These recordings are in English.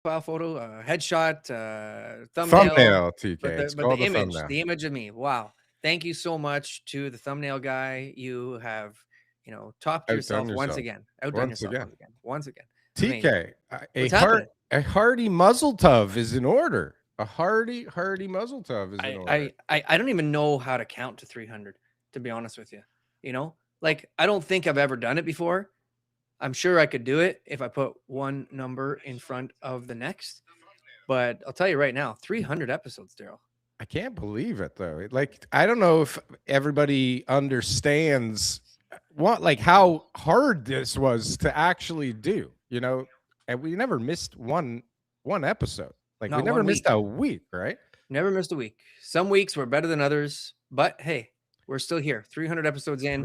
profile photo, headshot, thumbnail, Thumbnail, TK. It's but the called the image, thumbnail. the image of me. Wow. Thank you so much to the thumbnail guy. You have, topped Outdone yourself once yourself. again, outdone Once yourself again. once again, once again. Amazing. TK, What's happening? a hearty muzzle tov is in order. A hearty muzzle tov is in order. I don't even know how to count to 300, to be honest with you. Like I don't think I've ever done it before. I'm sure I could do it if I put one number in front of the next. But I'll tell you right now, 300 episodes, Daryl. I can't believe it though. Like I don't know if everybody understands how hard this was to actually do, and we never missed one episode. Like we Not never one missed week. a week, right? Never missed a week. Some weeks were better than others, but hey, we're still here. 300 episodes in.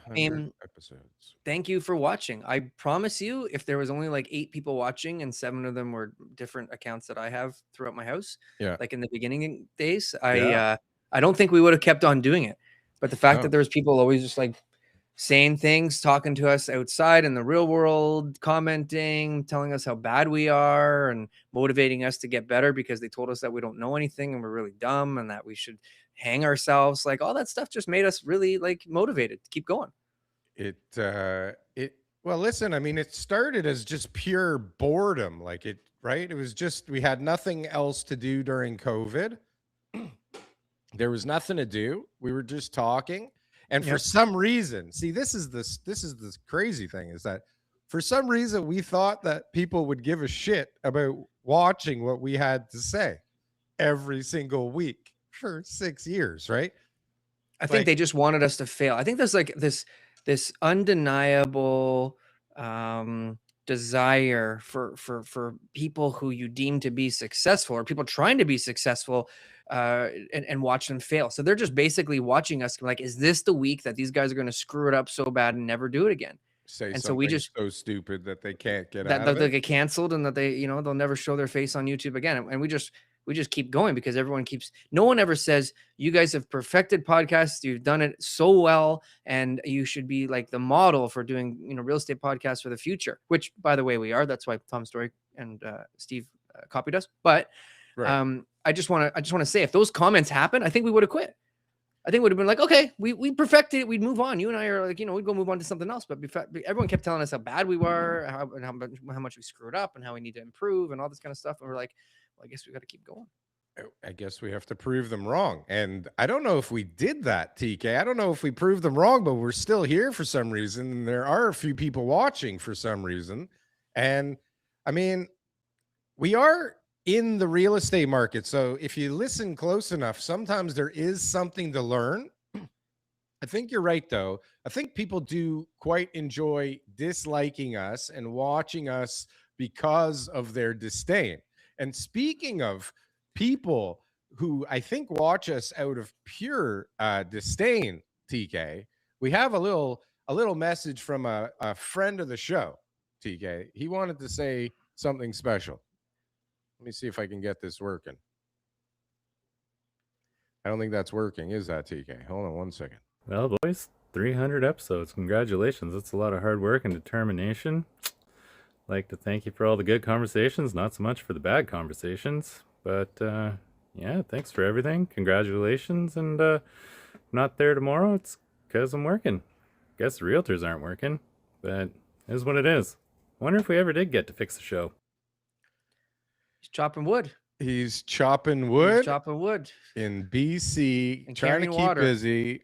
300 episodes. Thank you for watching. I promise you, if there was only like 8 people watching and 7 of them were different accounts that I have throughout my house, Yeah. like in the beginning days, Yeah. I don't think we would have kept on doing it. But the fact No. that there was people always just like saying things, talking to us outside in the real world, commenting, telling us how bad we are and motivating us to get better because they told us that we don't know anything and we're really dumb and that we should hang ourselves. Like all that stuff just made us really like motivated to keep going. Well, listen, I mean, it started as just pure boredom, right? It was just we had nothing else to do during COVID. There was nothing to do. We were just talking. And for some reason, see, this is this crazy thing is that for some reason we thought that people would give a shit about watching what we had to say every single week for 6 years, right? I think they just wanted us to fail. I think there's like this undeniable desire for people who you deem to be successful or people trying to be successful and watch them fail. So they're just basically watching us like, is this the week that these guys are going to screw it up so bad and never do it again? Say and something so we just so stupid that they can't get that out of they'll it. get canceled and that they'll never show their face on YouTube again. And we just keep going because no one ever says you guys have perfected podcasts. You've done it so well. And you should be like the model for doing, real estate podcasts for the future, which by the way, we are. That's why Tom Story and Steve copied us. But right. I just want to say if those comments happen, I think we would have quit. I think it would have been like, okay, we perfected it. We'd move on. You and I are like, we'd go move on to something else. But everyone kept telling us how bad we were, how much we screwed up and how we need to improve and all this kind of stuff. And we're like, well, I guess we got to keep going. I guess we have to prove them wrong. And I don't know if we did that, TK. I don't know if we proved them wrong, but we're still here for some reason. And there are a few people watching for some reason. And I mean, we are in the real estate market. So if you listen close enough, sometimes there is something to learn. I think you're right, though. I think people do quite enjoy disliking us and watching us because of their disdain. And speaking of people who I think watch us out of pure disdain, TK, we have a little message from a friend of the show, TK. He wanted to say something special. Let me see if I can get this working. I don't think that's working. Is that, TK? Hold on one second. Well, boys, 300 episodes. Congratulations. That's a lot of hard work and determination. I'd like to thank you for all the good conversations, not so much for the bad conversations. But, yeah, thanks for everything. Congratulations. And not there tomorrow. It's because I'm working. Guess the realtors aren't working. But it is what it is. I wonder if we ever did get to fix the show. He's chopping wood. He's chopping wood. In BC, and trying to keep busy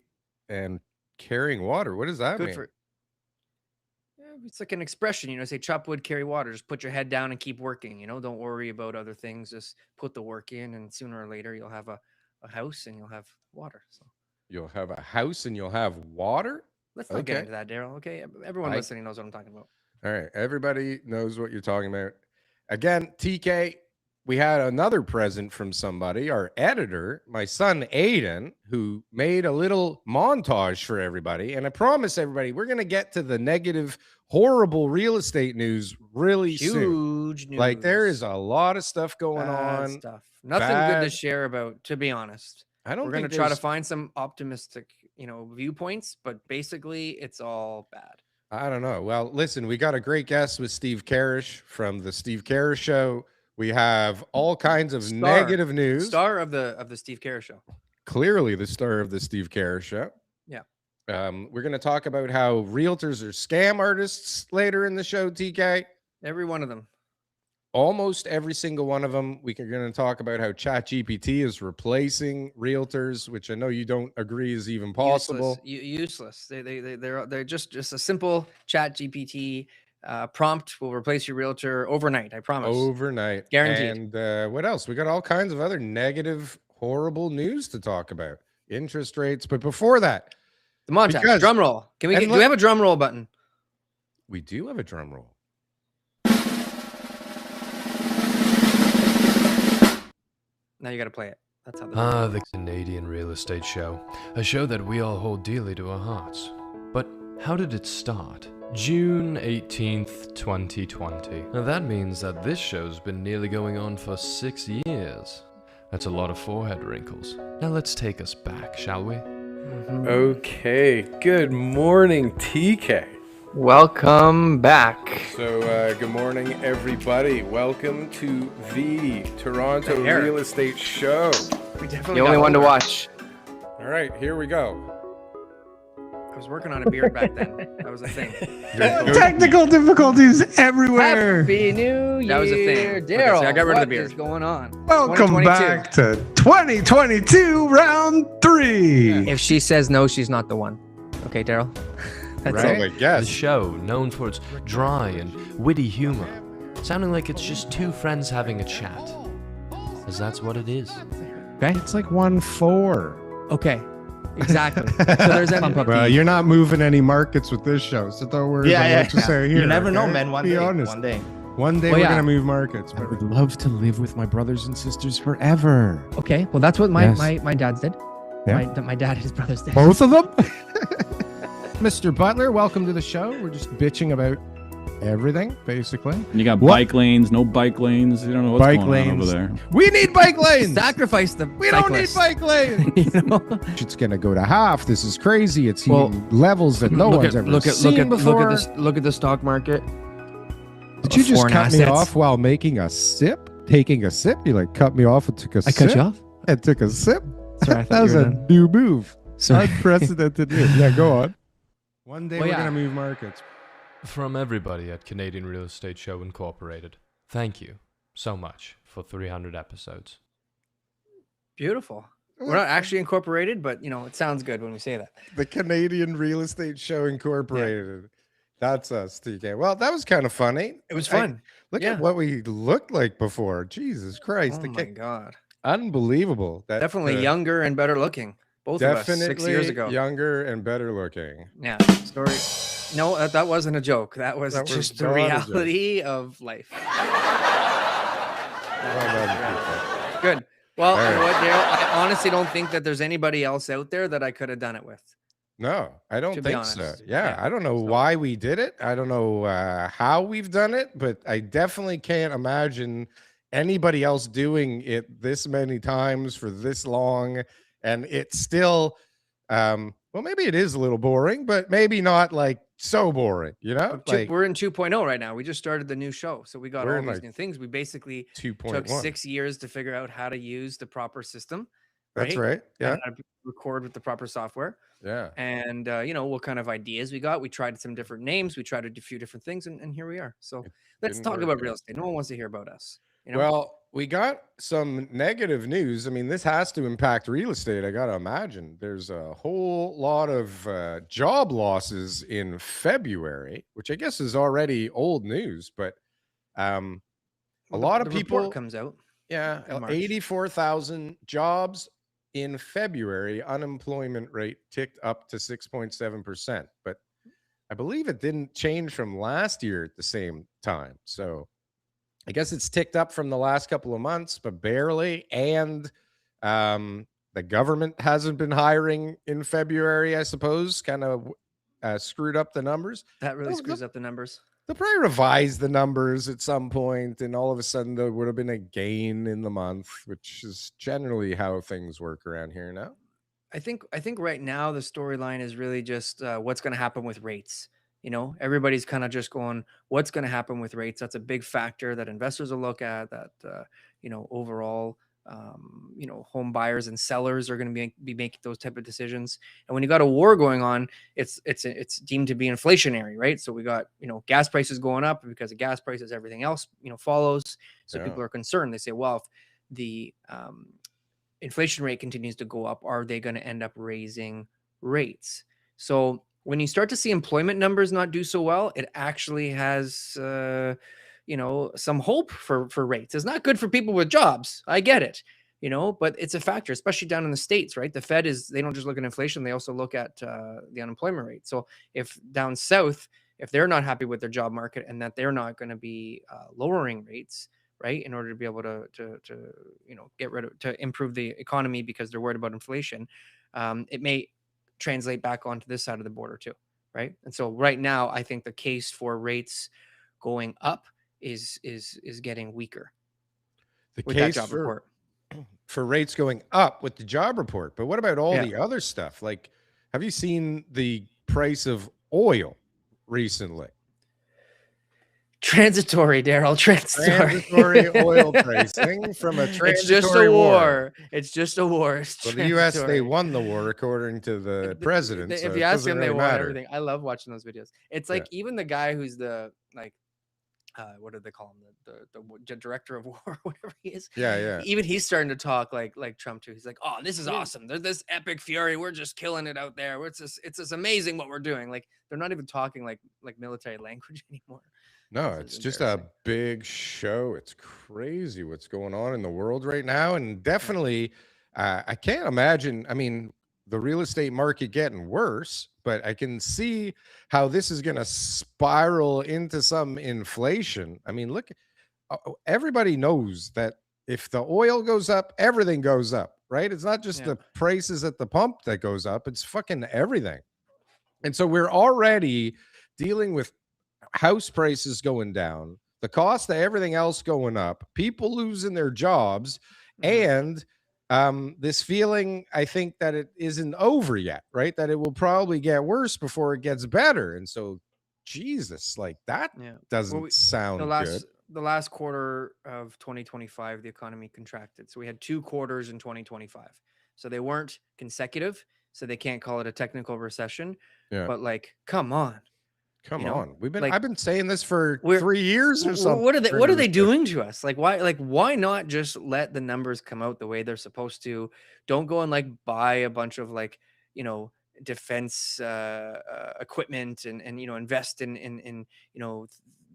and carrying water. What does that mean? It's like an expression, say chop wood, carry water. Just put your head down and keep working. Don't worry about other things. Just put the work in, and sooner or later you'll have a house and you'll have water. So you'll have a house and you'll have water. Let's not get into that, Daryl. Okay, everyone listening knows what I'm talking about. All right, everybody knows what you're talking about. Again, TK, we had another present from somebody, our editor, my son Aiden, who made a little montage for everybody. And I promise everybody, we're going to get to the negative, horrible real estate news really soon. Huge news. Like there is a lot of stuff going on. Stuff. Nothing good to share about, to be honest. We're going to try to find some optimistic, viewpoints, but basically it's all bad. I don't know. Well, listen, we got a great guest with Steve Karrasch from the Steve Karrasch Show. We have all kinds of Star. negative news. Star of the Steve Karrasch show. Clearly the star of the Steve Karrasch show. Yeah. We're going to talk about how realtors are scam artists later in the show, TK. Every one of them. Almost every single one of them. We're going to talk about how ChatGPT is replacing realtors, which I know you don't agree is even possible. Useless. They're just a simple ChatGPT prompt will replace your realtor overnight. I promise. Overnight. Guaranteed. And what else? We got all kinds of other negative, horrible news to talk about. Interest rates. But before that, the montage. Drum roll. Do we have a drum roll button? We do have a drum roll. Now you got to play it. That's how the Canadian Real Estate Show, a show that we all hold dearly to our hearts. But how did it start? June 18th, 2020. Now that means that this show's been nearly going on for 6 years. That's a lot of forehead wrinkles. Now let's take us back, shall we? Okay, good morning, TK. Welcome back. So, good morning, everybody. Welcome to the Toronto Real Estate Show. We definitely the only one to watch. All right, here we go. I was working on a beard back then. That was a thing. Technical difficulties everywhere. Happy New Year. That was a thing. Daryl, I got rid of the beard. What is going on? Welcome back to 2022 round 3. Yeah. If she says no, she's not the one. Okay, Daryl. That's right. The show, known for its dry and witty humor, sounding like it's just two friends having a chat. Because that's what it is. Okay. It's like 1-4. Okay. Exactly. So there's well, you're not moving any markets with this show, so don't worry about what you say here. You never know, man. One day we're going to move markets. But I would love to live with my brothers and sisters forever. Okay. Well, that's what my dads did. Yeah. My dad and his brothers did. Both of them? Mr. Butler, welcome to the show. We're just bitching about everything, basically. And you got bike lanes, no bike lanes. You don't know what's going on over there. We need bike lanes. Sacrifice the We don't need bike lanes. It's going to go to half. This is crazy. It's levels that no one's ever seen before. Look at the stock market. Did you just cut me off while making a sip? Taking a sip? You cut me off and took a sip? I cut you off? And took a sip? Sorry, that was a new move. Sorry. Unprecedented move. Yeah, go on. One day we're going to move markets. From everybody at Canadian Real Estate Show Incorporated, thank you so much for 300 episodes. Beautiful. We're not actually incorporated, but it sounds good when we say that. The Canadian Real Estate Show Incorporated. Yeah. That's us, TK. Well, that was kind of funny. It was fun. Look at what we looked like before. Jesus Christ. Oh my God. Unbelievable. Definitely younger and better looking. Both of us 6 years ago. Younger and better looking. Yeah. Story. No, that wasn't a joke. That was just the reality of life. Good. Well, you know what, Daryl? I honestly don't think that there's anybody else out there that I could have done it with. No, I don't think so. Yeah, I don't know why we did it. I don't know how we've done it, but I definitely can't imagine anybody else doing it this many times for this long. And it's still, well, maybe it is a little boring, but maybe not so boring, we're in 2.0 right now. We just started the new show. So we got all these new things. We basically 2.1. took 6 years to figure out how to use the proper system. That's right. Yeah. And record with the proper software. Yeah. And, what kind of ideas we got. We tried some different names. We tried a few different things. And here we are. So let's talk about real estate. No one wants to hear about us. Well, we got some negative news. I mean, this has to impact real estate. I got to imagine there's a whole lot of job losses in February, which I guess is already old news, but a lot of people comes out. Yeah. 84,000 jobs in February. Unemployment rate ticked up to 6.7%, but I believe it didn't change from last year at the same time. So I guess it's ticked up from the last couple of months, but barely. And the government hasn't been hiring in February, I suppose, kind of screwed up the numbers. That really screws up the numbers. They'll probably revise the numbers at some point, and all of a sudden there would have been a gain in the month, which is generally how things work around here now. I think right now the storyline is really just what's going to happen with rates. You know, everybody's kind of just going, what's going to happen with rates? That's a big factor that investors will look at. That you know, overall, you know, home buyers and sellers are going to be making those type of decisions. And when you got a war going on, it's deemed to be inflationary, right? So we got, you know, gas prices going up, because of gas prices, everything else, you know, follows. So Yeah. people are concerned. They say, well, if the inflation rate continues to go up, are they going to end up raising rates? So when you start to see employment numbers not do so well, it actually has, you know, some hope for rates. It's not good for people with jobs. I get it, you know, but it's a factor, especially down in the States, right? The Fed they don't just look at inflation, they also look at the unemployment rate. So if down south, if they're not happy with their job market and that they're not going to be lowering rates, right, in order to be able to you know, to improve the economy because they're worried about inflation, it may translate back onto this side of the border too, right? And so right now, I think the case for rates going up is getting weaker The with that case job report. for rates going up with the job report. But what about all Yeah. the other stuff? Like, have you seen the price of oil recently? Transitory, Daryl. Transitory oil pricing from a transitory It's just a war. war. It's just a war. It's Well, the U.S., they transitory. won the war according to the president. So If it you ask doesn't him, really they won matter. everything. I love watching those videos. It's like even the guy who's the like what do they call him, the director of war, whatever he is. Yeah. Even he's starting to talk like Trump too. He's like, oh, this is awesome. There's this epic fury. We're just killing it out there. It's just amazing what we're doing. Like they're not even talking like military language anymore. No, it's just a big show. It's crazy what's going on in the world right now. And definitely, I can't imagine, I mean, the real estate market getting worse, but I can see how this is going to spiral into some inflation. I mean, look, everybody knows that if the oil goes up, everything goes up, right? It's not just the prices at the pump that goes up, it's fucking everything. And so we're already dealing with house prices going down, the cost of everything else going up, people losing their jobs, and this feeling, I think, that it isn't over yet, right? That it will probably get worse before it gets better. And so, Jesus, like that doesn't sound good. The last quarter of 2025, the economy contracted. So we had 2 quarters in 2025. So they weren't consecutive. So they can't call it a technical recession. Yeah. But like, come on. Come on. I've been saying this for 3 years or something. What are they doing to us? Like why not just let the numbers come out the way they're supposed to? Don't go and like buy a bunch of like, you know, defense equipment and you know, invest in you know,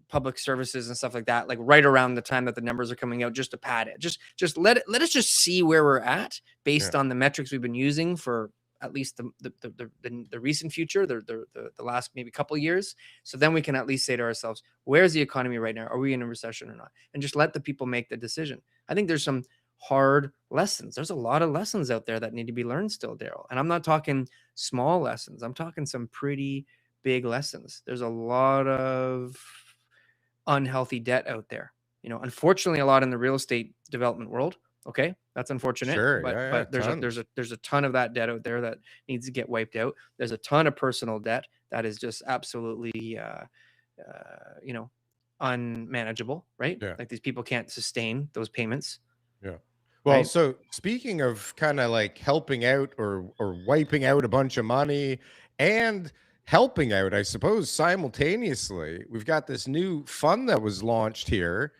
public services and stuff like that, like right around the time that the numbers are coming out, just to pad it. Just let us just see where we're at based on the metrics we've been using for at least the recent future, the last maybe couple of years. So then we can at least say to ourselves, where's the economy right now? Are we in a recession or not? And just let the people make the decision. I think there's some hard lessons. There's a lot of lessons out there that need to be learned still, Daryl. And I'm not talking small lessons. I'm talking some pretty big lessons. There's a lot of unhealthy debt out there. You know, unfortunately, a lot in the real estate development world. Okay, that's unfortunate. Sure, but there's a ton of that debt out there that needs to get wiped out. There's a ton of personal debt that is just absolutely, you know, unmanageable, right? Yeah. Like these people can't sustain those payments. Yeah. Well, right? So speaking of kind of like helping out or wiping out a bunch of money and helping out, I suppose simultaneously, we've got this new fund that was launched here.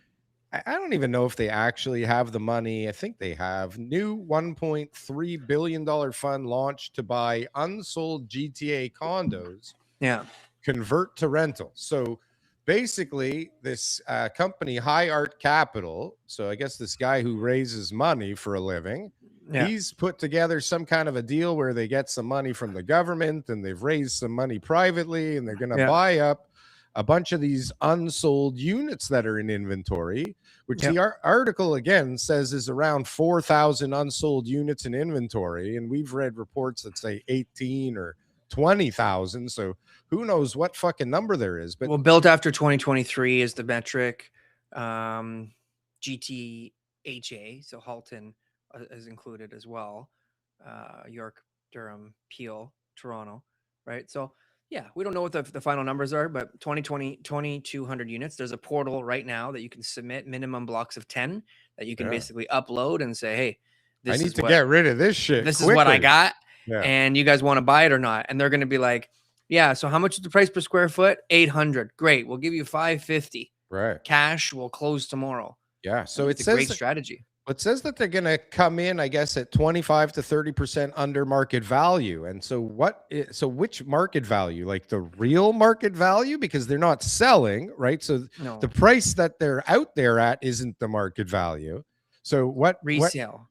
I don't even know if they actually have the money. I think they have new $1.3 billion fund launched to buy unsold GTA condos. Yeah. Convert to rental. So basically this company, High Art Capital, so I guess this guy who raises money for a living, he's put together some kind of a deal where they get some money from the government and they've raised some money privately and they're going to buy up a bunch of these unsold units that are in inventory, which the article again says is around 4,000 unsold units in inventory. And we've read reports that say 18 or 20,000. So who knows what fucking number there is. But well, built after 2023 is the metric. GTHA, so Halton is included as well. York, Durham, Peel, Toronto, right? So Yeah, we don't know what the final numbers are, but 2,200 units. There's a portal right now that you can submit minimum blocks of 10 that you can Yeah. basically upload and say, hey, I this need is to what get rid of this shit this is what I quickly. got, Yeah. and you guys want to buy it or not? And they're going to be like, yeah, so how much is the price per square foot? 800. Great. We'll give you 550. Right. Cash will close tomorrow. Yeah. So it's it a great says strategy. it says that they're going to come in, I guess, at 25 to 30% under market value. And so which market value? Like the real market value? Because they're not selling, right? So No. the price that they're out there at isn't the market value. So what resale,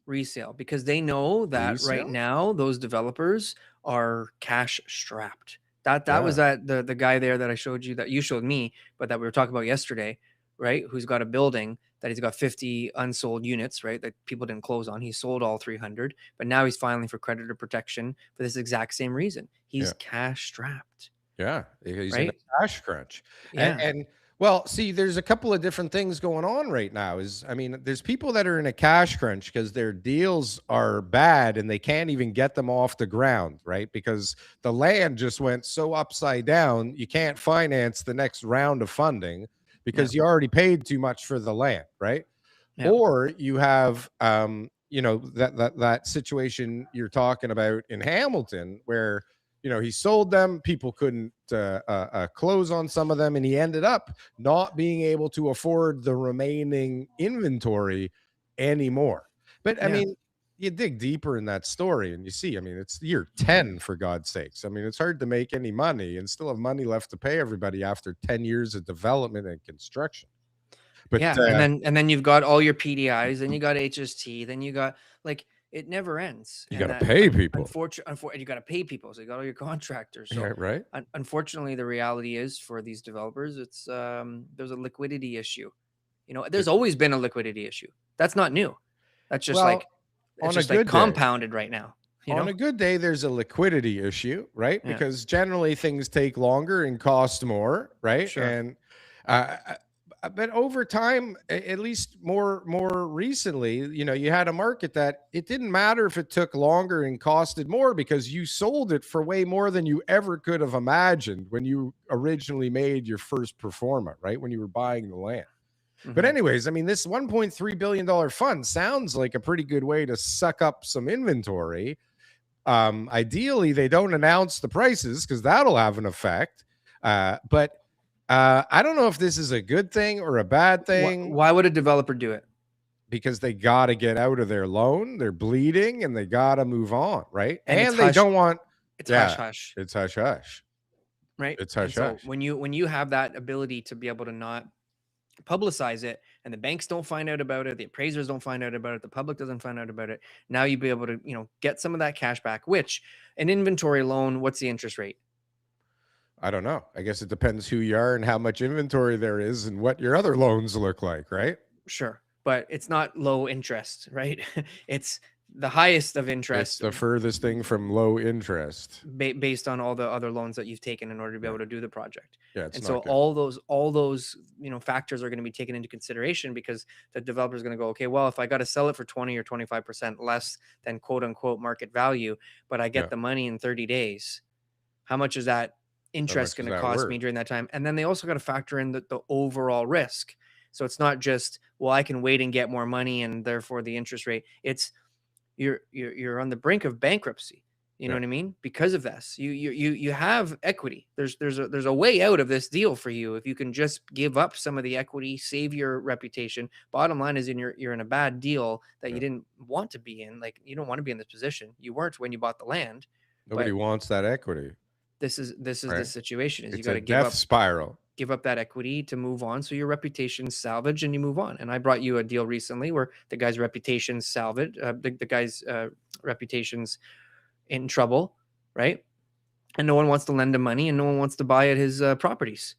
because they know that Resale? right now those developers are cash strapped. That was the guy there that I showed you, that you showed me, but that we were talking about yesterday, right? Who's got a building that he's got 50 unsold units, right? That people didn't close on. He sold all 300, but now he's filing for creditor protection for this exact same reason. He's cash strapped. Yeah, he's in right? a cash crunch. Yeah. And well, see, there's a couple of different things going on right now. There's people that are in a cash crunch because their deals are bad and they can't even get them off the ground, right? Because the land just went so upside down, you can't finance the next round of funding because you already paid too much for the land, right? Yeah. Or you have that situation you're talking about in Hamilton where he sold them, people couldn't close on some of them, and he ended up not being able to afford the remaining inventory anymore. But I mean, you dig deeper in that story and you see, it's year 10, for God's sakes. It's hard to make any money and still have money left to pay everybody after 10 years of development and construction. But and then you've got all your PDIs, then you got HST, then you got, like, it never ends. You got to pay people. Unfortunately, you got to pay people. So you got all your contractors. So right. Unfortunately, the reality is for these developers, it's there's a liquidity issue. There's always been a liquidity issue. That's not new. That's just compounded right now. On a good day, there's a liquidity issue, right? Yeah. Because generally things take longer and cost more, right? Sure. And but over time, at least more recently, you had a market that it didn't matter if it took longer and costed more because you sold it for way more than you ever could have imagined when you originally made your first pro forma, right? When you were buying the land. Mm-hmm. But anyways, this $1.3 billion fund sounds like a pretty good way to suck up some inventory. Ideally, they don't announce the prices because that'll have an effect. But I don't know if this is a good thing or a bad thing. Why would a developer do it? Because they got to get out of their loan. They're bleeding and they got to move on, right? And they don't want... It's hush-hush. It's hush-hush. Right? It's hush-hush. So when you have that ability to be able to not publicize it, and the banks don't find out about it, the appraisers don't find out about it, the public doesn't find out about it, now you'll be able to get some of that cash back, which an inventory loan, what's the interest rate? I don't know. I guess it depends who you are and how much inventory there is and what your other loans look like, right? Sure. But it's not low interest, right? It's the highest of interest. It's the furthest thing from low interest. Based on all the other loans that you've taken in order to be able to do the project. Yeah, and so all those factors are going to be taken into consideration, because the developer is going to go, okay, well, if I got to sell it for 20 or 25% less than quote unquote market value, but I get the money in 30 days, how much is that interest going to cost me during that time? And then they also got to factor in the overall risk. So it's not just, well, I can wait and get more money and therefore the interest rate. It's you're on the brink of bankruptcy. You know what I mean? Because of this, you have equity. There's a way out of this deal for you if you can just give up some of the equity, save your reputation. Bottom line is, you're in a bad deal that you didn't want to be in. Like, you don't want to be in this position. You weren't when you bought the land. Nobody wants that equity. This is the situation. Is it's you got to give up spiral. Give up that equity to move on, so your reputation's salvaged and you move on. And I brought you a deal recently where the guy's reputation's salvaged. The guy's reputation's in trouble, right? And no one wants to lend him money, and no one wants to buy at his properties.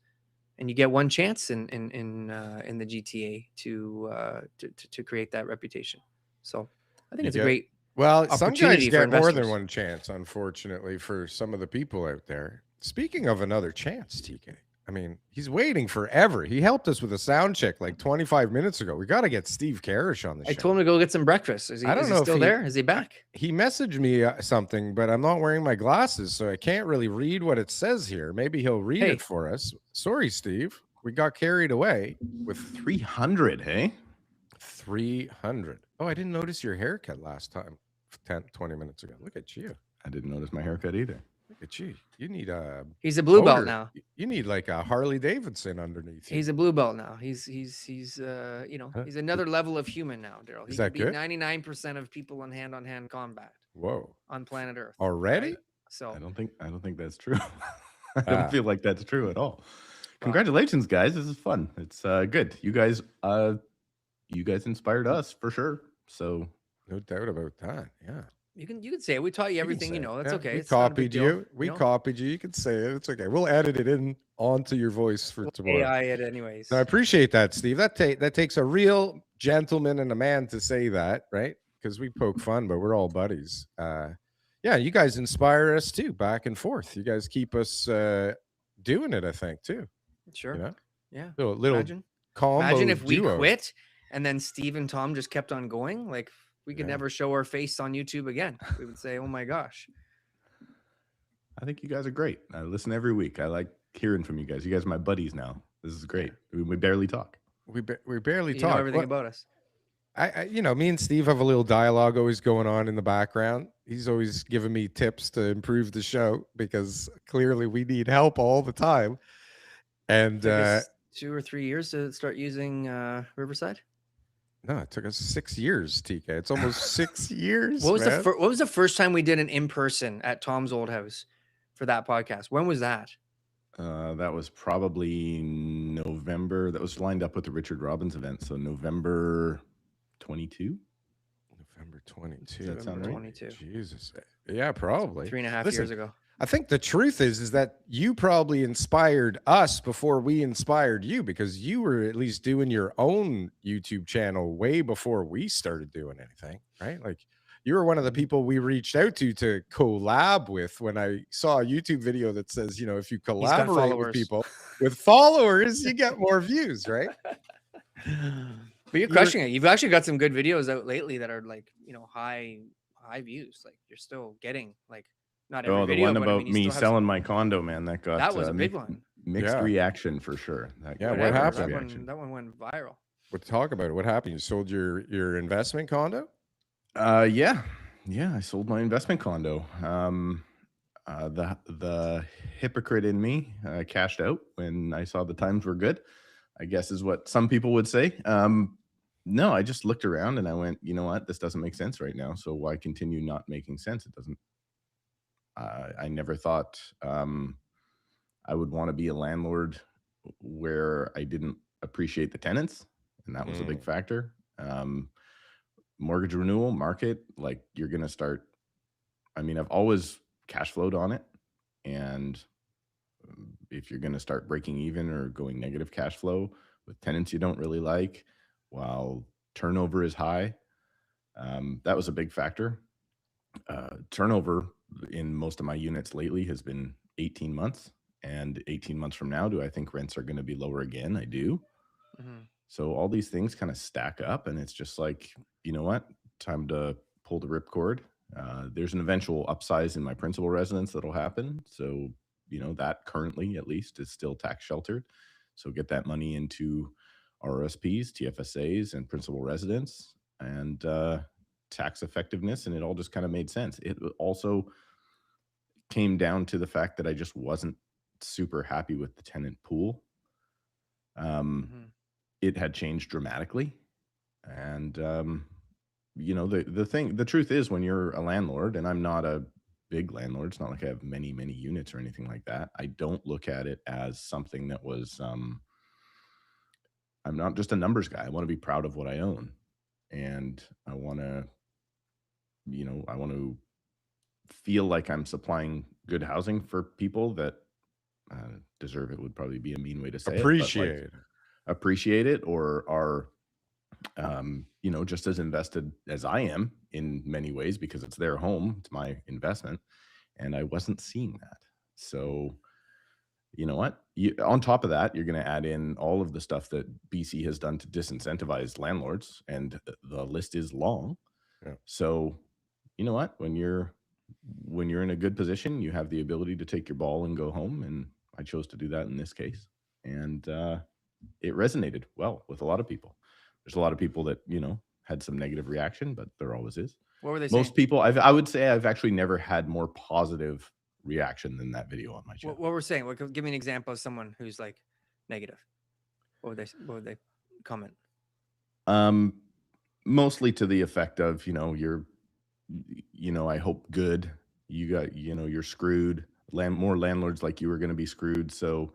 And you get one chance in the GTA to create that reputation. So I think it's a great some guys get more than one chance, unfortunately, for some of the people out there. Speaking of another chance, TK, I mean, he's waiting forever. He helped us with a sound check like 25 minutes ago. We got to get Steve Karrasch on the show. I told him to go get some breakfast. Is he, I don't is know he if still there? Is he back? He messaged me something, but I'm not wearing my glasses, so I can't really read what it says here. Maybe he'll read it for us. Sorry, Steve. We got carried away with 300, hey? 300. Oh, I didn't notice your haircut last time, 20 minutes ago. Look at you. I didn't notice my haircut either. Look at you. You need a... He's a blue belt now. You need like a Harley Davidson underneath you. He's a blue belt now. He's he's another level of human now, Daryl. He Is can that beat good? 99% of people in hand-on-hand combat Whoa. on planet Earth. Already? Right? So I don't think that's true. I don't feel like that's true at all. Congratulations, guys. This is fun. It's good. You guys inspired us for sure. So no doubt about that. Yeah. you can say it. We taught you everything you know. That's okay. We It's not a big copied deal, you. We copied you. You can say it. It's okay. We'll edit it in onto your voice for tomorrow. AI it anyways. No, I appreciate that, Steve. That takes a real gentleman and a man to say that, right? Because we poke fun, but we're all buddies. Yeah, you guys inspire us too, back and forth. You guys keep us doing it, I think, too. Sure. You know? Yeah. Little combo Imagine if we duo. quit and then Steve and Tom just kept on going. Like we could never show our face on YouTube again. We would say, "Oh my gosh." I think you guys are great. I listen every week. I like hearing from you guys. You guys are my buddies now. This is great. We barely talk. We barely You talk. know everything about us. I me and Steve have a little dialogue always going on in the background. He's always giving me tips to improve the show because clearly we need help all the time. And 2 or 3 years to start using Riverside. No, it took us 6 years, TK. It's almost 6 years. What was the first time we did an in-person at Tom's old house for that podcast? When was that? That was probably November. That was lined up with the Richard Robbins event. So November 22. November 22. Does that sound right? 22. Jesus. Yeah, probably. 3.5 years ago. I think the truth is that you probably inspired us before we inspired you because you were at least doing your own YouTube channel way before we started doing anything, right? Like you were one of the people we reached out to collab with when I saw a YouTube video that says, if you collaborate with people with followers, you get more views, right? But you're crushing it. You've actually got some good videos out lately that are like, high views. Like you're still getting like not every video. The one but about me selling my condo, man, that was a big one. Mixed reaction for sure. What happened? That one went viral. We'll talk about it. What happened? You sold your investment condo? Yeah, I sold my investment condo. The hypocrite in me cashed out when I saw the times were good, I guess is what some people would say. No, I just looked around and I went, you know what? This doesn't make sense right now. So why continue not making sense? It doesn't. I never thought I would want to be a landlord where I didn't appreciate the tenants. And that was a big factor. Mortgage renewal market, like you're going to start. I mean, I've always cash flowed on it. And if you're going to start breaking even or going negative cash flow with tenants you don't really like, while turnover is high, that was a big factor. Turnover in most of my units lately has been 18 months. And 18 months from now, do I think rents are going to be lower again? I do. Mm-hmm. So all these things kind of stack up. And it's just like, you know what? Time to pull the ripcord. There's an eventual upsize in my principal residence that'll happen. So, that currently at least is still tax sheltered. So get that money into RSPs, TFSAs, and principal residence and tax effectiveness. And it all just kind of made sense. It also came down to the fact that I just wasn't super happy with the tenant pool. It had changed dramatically. And, the truth is when you're a landlord, and I'm not a big landlord, it's not like I have many, many units or anything like that. I don't look at it as something that was, I'm not just a numbers guy. I want to be proud of what I own. And I want to, feel like I'm supplying good housing for people that deserve it would probably be a mean way to say appreciate it or are, just as invested as I am in many ways because it's their home. It's my investment. And I wasn't seeing that. So, you know what? on top of that, you're going to add in all of the stuff that BC has done to disincentivize landlords, and the list is long. Yeah. So, you know what? When you're in a good position, you have the ability to take your ball and go home. And I chose to do that in this case. And it resonated well with a lot of people. There's a lot of people that, had some negative reaction, but there always is. What were they saying? Most people, I would say I've actually never had more positive reaction than that video on my channel. What we're saying? Give me an example of someone who's like negative. What would they comment? Mostly to the effect of, you're, I hope good. You got, you're screwed. More landlords like you are going to be screwed. So,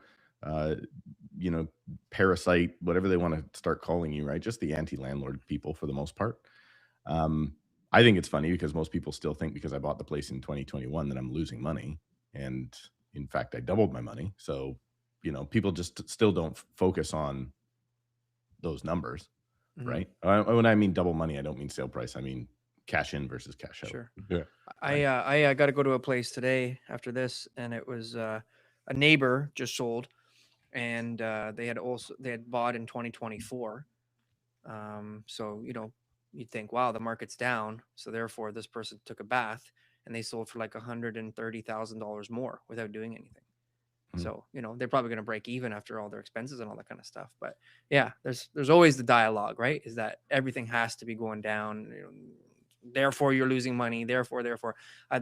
parasite, whatever they want to start calling you, right? Just the anti-landlord people for the most part. I think it's funny because most people still think because I bought the place in 2021 that I'm losing money. And in fact, I doubled my money. So, people just still don't focus on those numbers, right? When I mean double money, I don't mean sale price. I mean cash in versus cash out. Sure. Yeah. I got to go to a place today after this, and it was a neighbor just sold, and they had bought in 2024. So you'd think, wow, the market's down, so therefore this person took a bath, and they sold for like $130,000 more without doing anything. So they're probably going to break even after all their expenses and all that kind of stuff. But yeah, there's always the dialogue, right? Is that everything has to be going down, therefore you're losing money. Therefore, there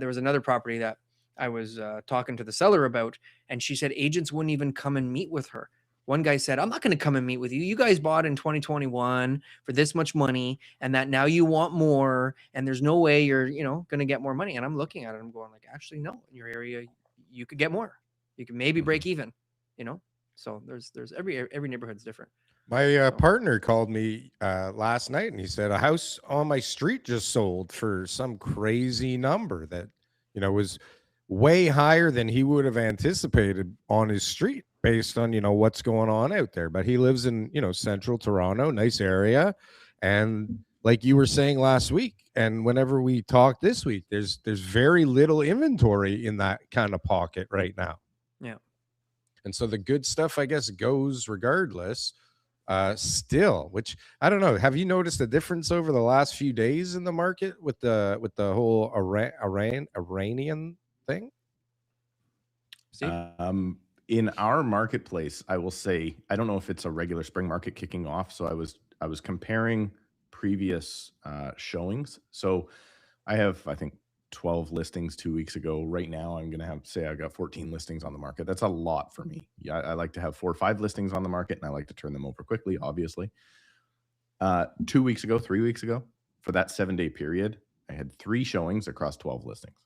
was another property that I was talking to the seller about, and she said agents wouldn't even come and meet with her. One guy said, I'm not going to come and meet with you. You guys bought in 2021 for this much money, and that now you want more, and there's no way you're, going to get more money. And I'm looking at it, I'm going like, actually, no, in your area, you could get more. You can maybe break even, So there's every neighborhood's different. My partner called me last night, and he said a house on my street just sold for some crazy number that, was way higher than he would have anticipated on his street based on, what's going on out there. But he lives in, central Toronto, nice area. And like you were saying last week, and whenever we talked this week, there's very little inventory in that kind of pocket right now. Yeah. And so the good stuff, I guess, goes regardless. Still, which I don't know. Have you noticed a difference over the last few days in the market with the whole Iranian thing? Steve? In our marketplace, I will say, I don't know if it's a regular spring market kicking off. So I was comparing previous showings. So I have, I think, 12 listings 2 weeks ago. Right now, I'm going to say I got 14 listings on the market. That's a lot for me. Yeah, I like to have 4 or 5 listings on the market, and I like to turn them over quickly, obviously. 3 weeks ago, for that 7-day period, I had 3 showings across 12 listings.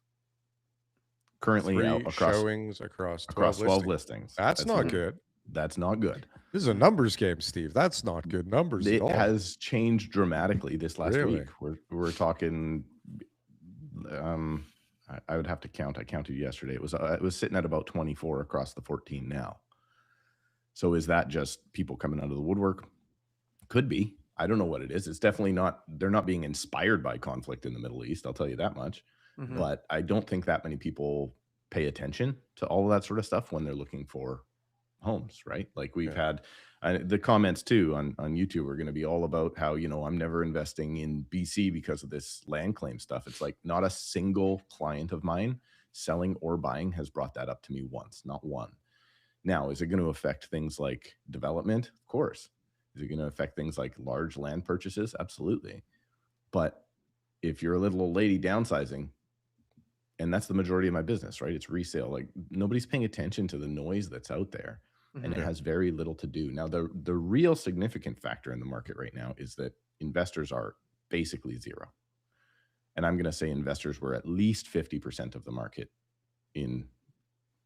Currently out across 12 listings. That's not good. That's not good. This is a numbers game, Steve. That's not good numbers at all. It has changed dramatically this last week. We're talking... I would have to count. I counted yesterday. It was sitting at about 24 across the 14 now. So is that just people coming out of the woodwork? Could be. I don't know what it is. It's definitely not. They're not being inspired by conflict in the Middle East. I'll tell you that much. But I don't think that many people pay attention to all of that sort of stuff when they're looking for homes, right? Like we've had the comments too on YouTube are going to be all about how, I'm never investing in BC because of this land claim stuff. It's like not a single client of mine selling or buying has brought that up to me once, not one. Now, is it going to affect things like development? Of course. Is it going to affect things like large land purchases? Absolutely. But if you're a little old lady downsizing, and that's the majority of my business, right? It's resale. Like nobody's paying attention to the noise that's out there. And it has very little to do. Now, the real significant factor in the market right now is that investors are basically zero. And I'm going to say investors were at least 50% of the market in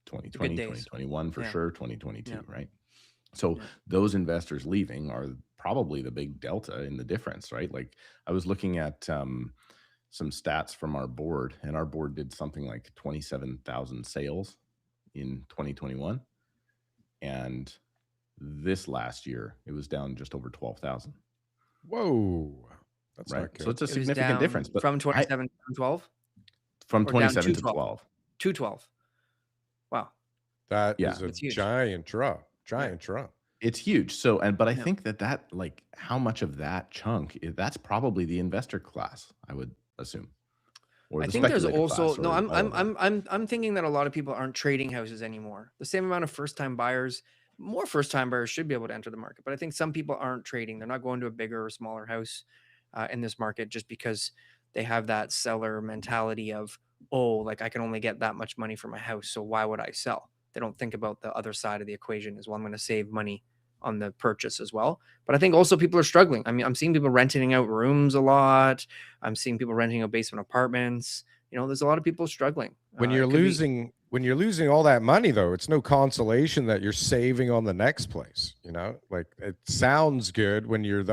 2020, 2021 for sure, 2022, right? So those investors leaving are probably the big delta in the difference, right? Like I was looking at some stats from our board, and our board did something like 27,000 sales in 2021. And this last year, it was down just over 12,000. Whoa. That's right. Not good. So it's a significant difference. But from 27 to 12? From 27 to 12. 212. Wow. That Yeah. is a It's huge. giant drop. Giant drop. It's huge. So, but I Yeah. think that like how much of that chunk that's probably the investor class, I would assume. Or I the think there's speculative also class, no. or I'm all I'm of that. I'm thinking that a lot of people aren't trading houses anymore. The same amount of first time buyers, more first time buyers should be able to enter the market, but I think some people aren't trading. They're not going to a bigger or smaller house in this market just because they have that seller mentality of, oh, like I can only get that much money for my house, so why would I sell? They don't think about the other side of the equation as well. I'm going to save money on the purchase as well. But I think also people are struggling. I mean, I'm seeing people renting out rooms a lot. I'm seeing people renting out basement apartments. You know, there's a lot of people struggling. When you're losing all that money, though, it's no consolation that you're saving on the next place. You know, like it sounds good when you're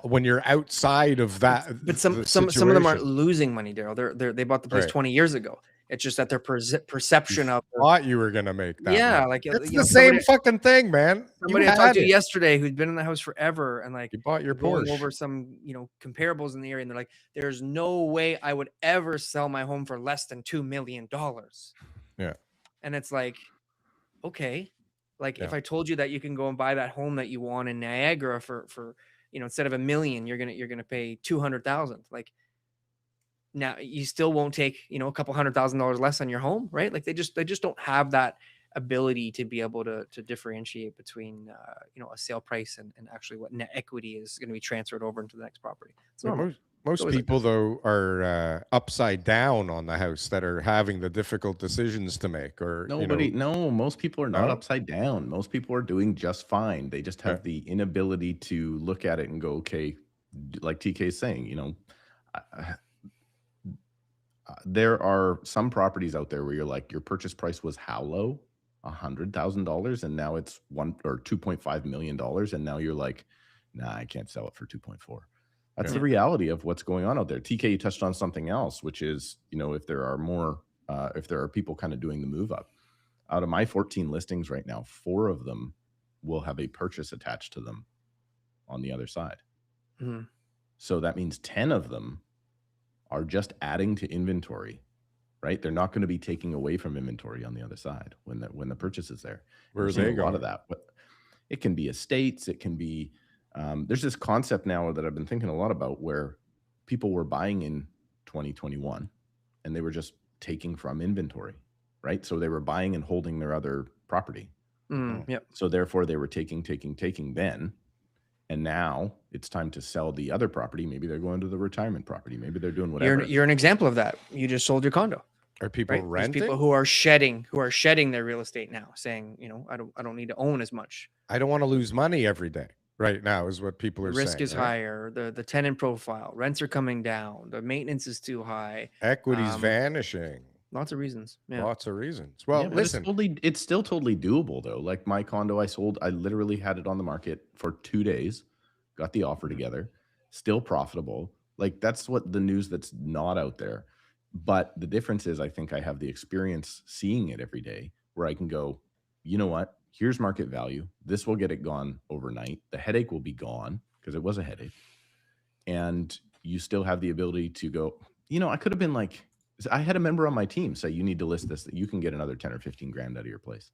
when you're outside of that. But some of them aren't losing money, Daryl. They bought the place 20 years ago. It's just that their perception of thought you were gonna make that. Yeah, money. like It's the same fucking thing, man. Somebody I talked to yesterday who'd been in the house forever, and like you bought your going Porsche. over some comparables in the area, and they're like, "There's no way I would ever sell my home for less than $2 million." Yeah, and it's like, okay, like if I told you that you can go and buy that home that you want in Niagara for instead of $1 million, you're gonna pay $200,000. Like now you still won't take a couple $100,000 less on your home, right? Like they just don't have that ability to be able to differentiate between a sale price and actually what net equity is going to be transferred over into the next property. So most people though are upside down on the house that are having the difficult decisions to make. Or no, most people are not upside down. Most people are doing just fine. They just have the inability to look at it and go, okay, like TK is saying, there are some properties out there where you're like, your purchase price was how low? $100,000, and now it's $2.5 million, and now you're like, nah, I can't sell it for 2.4. That's the reality of what's going on out there. TK, you touched on something else, which is, if there are people kind of doing the move up. Out of my 14 listings right now, 4 of them will have a purchase attached to them on the other side. Mm-hmm. So that means 10 of them are just adding to inventory, right? They're not going to be taking away from inventory on the other side when the purchase is there. Where are they going? A lot of that. But it can be estates. It can be. There's this concept now that I've been thinking a lot about where people were buying in 2021 and they were just taking from inventory, right? So they were buying and holding their other property. Yep. So therefore they were taking then. And now it's time to sell the other property. Maybe they're going to the retirement property. Maybe they're doing whatever. You're an example of that. You just sold your condo. Are people renting? There's people who are shedding their real estate now, saying, I don't need to own as much. I don't want to lose money every day. Right now is what people are saying. Risk is higher. The tenant profile, rents are coming down. The maintenance is too high. Equity's vanishing. Lots of reasons. Yeah. Lots of reasons. Well, listen, it's still totally doable though. Like my condo I sold, I literally had it on the market for 2 days, got the offer together, still profitable. Like that's what the news that's not out there. But the difference is I think I have the experience seeing it every day where I can go, you know what? Here's market value. This will get it gone overnight. The headache will be gone because it was a headache. And you still have the ability to go, I could have been like, I had a member on my team say, you need to list this, that you can get another 10 or 15 grand out of your place.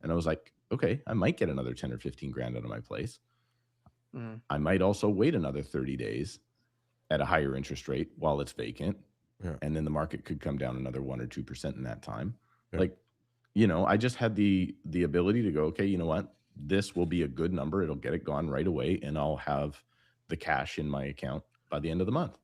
And I was like, okay, I might get another 10 or 15 grand out of my place. I might also wait another 30 days at a higher interest rate while it's vacant. Yeah. And then the market could come down another 1 or 2% in that time. Yeah. Like, I just had the ability to go, okay, you know what? This will be a good number. It'll get it gone right away. And I'll have the cash in my account by the end of the month.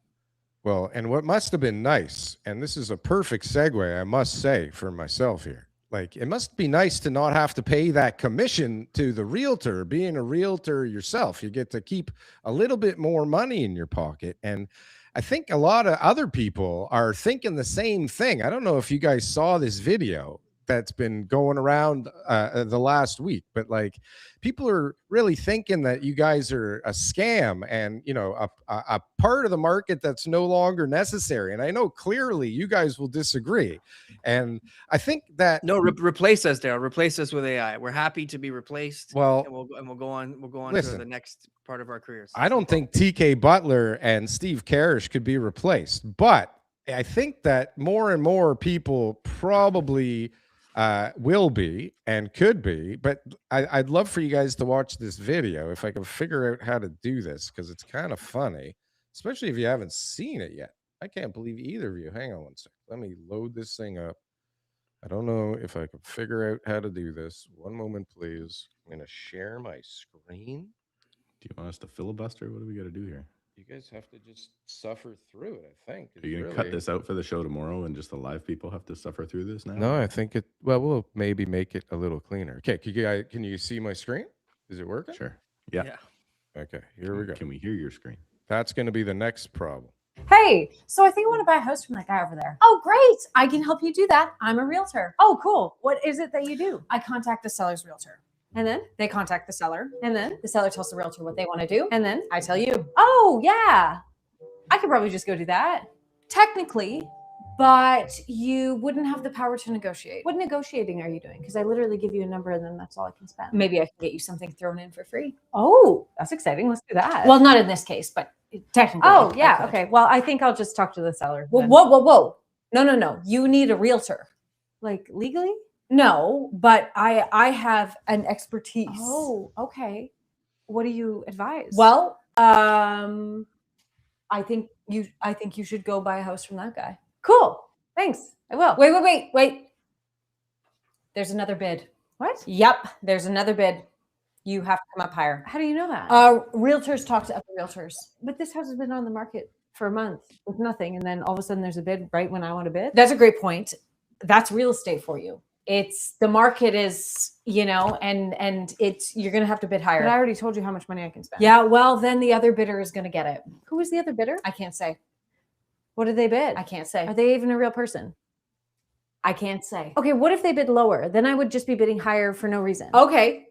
Well, and what must have been nice, and this is a perfect segue, I must say, for myself here. Like, it must be nice to not have to pay that commission to the realtor. Being a realtor yourself, you get to keep a little bit more money in your pocket. And I think a lot of other people are thinking the same thing. I don't know if you guys saw this video that's been going around the last week, but like people are really thinking that you guys are a scam and a part of the market that's no longer necessary. And I know clearly you guys will disagree, and I think that replace us, Daryl. Replace us with AI. We're happy to be replaced. Well, and we'll go on listen, to the next part of our careers. I don't think TK Butler and Steve Karrasch could be replaced, but I think that more and more people probably will be and could be. But I'd love for you guys to watch this video if I can figure out how to do this, because it's kind of funny, especially if you haven't seen it yet. I can't believe either of you. Hang on one sec. Let me load this thing up. I don't know if I can figure out how to do this. One moment, please. I'm going to share my screen. Do you want us to filibuster? What do we got to do here? You guys have to just suffer through it, I think. Are you going to cut this out for the show tomorrow and just the live people have to suffer through this now? No, I think it, well, we'll maybe make it a little cleaner. Okay, can you see my screen? Is it working? Sure. Yeah. Okay, here we go. Can we hear your screen? That's going to be the next problem. Hey, so I think I want to buy a house from that guy over there. Oh, great. I can help you do that. I'm a realtor. Oh, cool. What is it that you do? I contact the seller's realtor. And then they contact the seller. And then the seller tells the realtor what they want to do. And then I tell you, oh, yeah, I could probably just go do that. Technically, but you wouldn't have the power to negotiate. What negotiating are you doing? Because I literally give you a number and then that's all I can spend. Maybe I can get you something thrown in for free. Oh, that's exciting. Let's do that. Well, not in this case, but technically. Oh, yeah. Okay. Well, I think I'll just talk to the seller. Well, whoa. No. You need a realtor. Like legally? No, but I have an expertise. Oh, okay. What do you advise? Well, I think you should go buy a house from that guy. Cool. Thanks. I will. Wait. There's another bid. What? Yep. There's another bid. You have to come up higher. How do you know that? Realtors talk to other realtors. But this house has been on the market for a month with nothing. And then all of a sudden there's a bid right when I want to bid. That's a great point. That's real estate for you. It's the market is, and it's, you're going to have to bid higher. But I already told you how much money I can spend. Yeah. Well, then the other bidder is going to get it. Who is the other bidder? I can't say. What did they bid? I can't say. Are they even a real person? I can't say. Okay. What if they bid lower? Then I would just be bidding higher for no reason. Okay.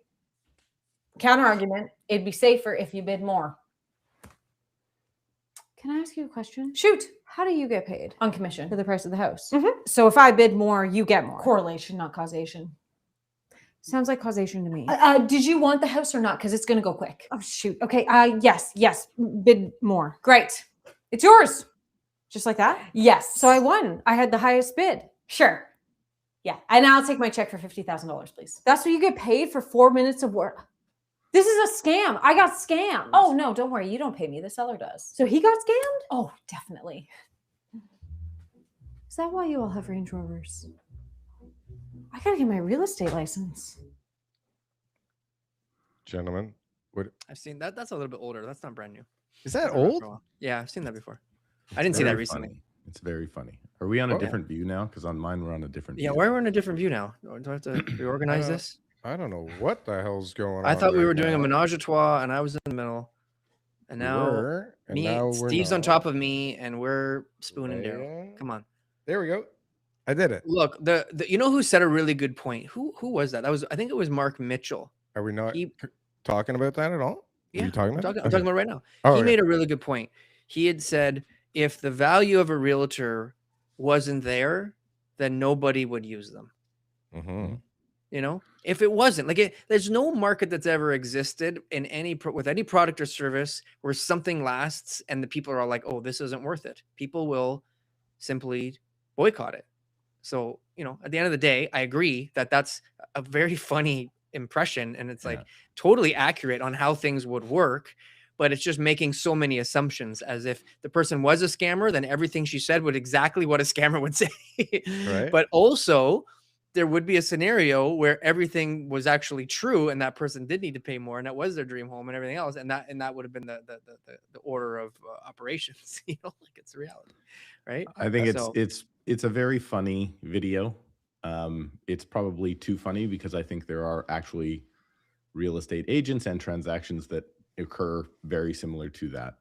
Counter argument. It'd be safer if you bid more. Can I ask you a question? Shoot. How do you get paid? On commission for the price of the house. Mm-hmm. So if I bid more, you get more. Correlation, not causation. Sounds like causation to me. Did you want the house or not? Because it's going to go quick. Oh, shoot. Okay. Yes. Bid more. Great. It's yours. Just like that? Yes. So I won. I had the highest bid. Sure. Yeah. And I'll take my check for $50,000, please. That's what you get paid for 4 minutes of work. This is a scam. I got scammed. Oh, no, don't worry. You don't pay me. The seller does. So he got scammed? Oh, definitely. Is that why you all have Range Rovers? I got to get my real estate license. Gentlemen, what? I've seen that. That's a little bit older. That's not brand new. Is that old? Yeah, I've seen that before. I didn't see that recently. Funny. It's very funny. Are we on a different view now? Because on mine, we're on a different view. Yeah, why are we on a different view now? Do I have to reorganize this? I don't know what the hell's going on. I thought we were doing a menage a trois and I was in the middle. And now Steve's on top of me and we're spooning down. Come on. There we go. I did it. Look, the you know who said a really good point? Who was that? I think it was Mark Mitchell. Are we not talking about that at all? Yeah, Are you talking about I'm talking about it right now. Oh, he made a really good point. He had said if the value of a realtor wasn't there, then nobody would use them. Mm-hmm. If it wasn't there's no market that's ever existed in with any product or service where something lasts and the people are like, oh, this isn't worth it. People will simply boycott it. So, at the end of the day, I agree that that's a very funny impression and it's totally accurate on how things would work, but it's just making so many assumptions as if the person was a scammer, then everything she said would exactly what a scammer would say. Right. But also there would be a scenario where everything was actually true and that person did need to pay more and that was their dream home and everything else. And that would have been the order of operations, it's reality. Right. I think it's a very funny video. It's probably too funny because I think there are actually real estate agents and transactions that occur very similar to that.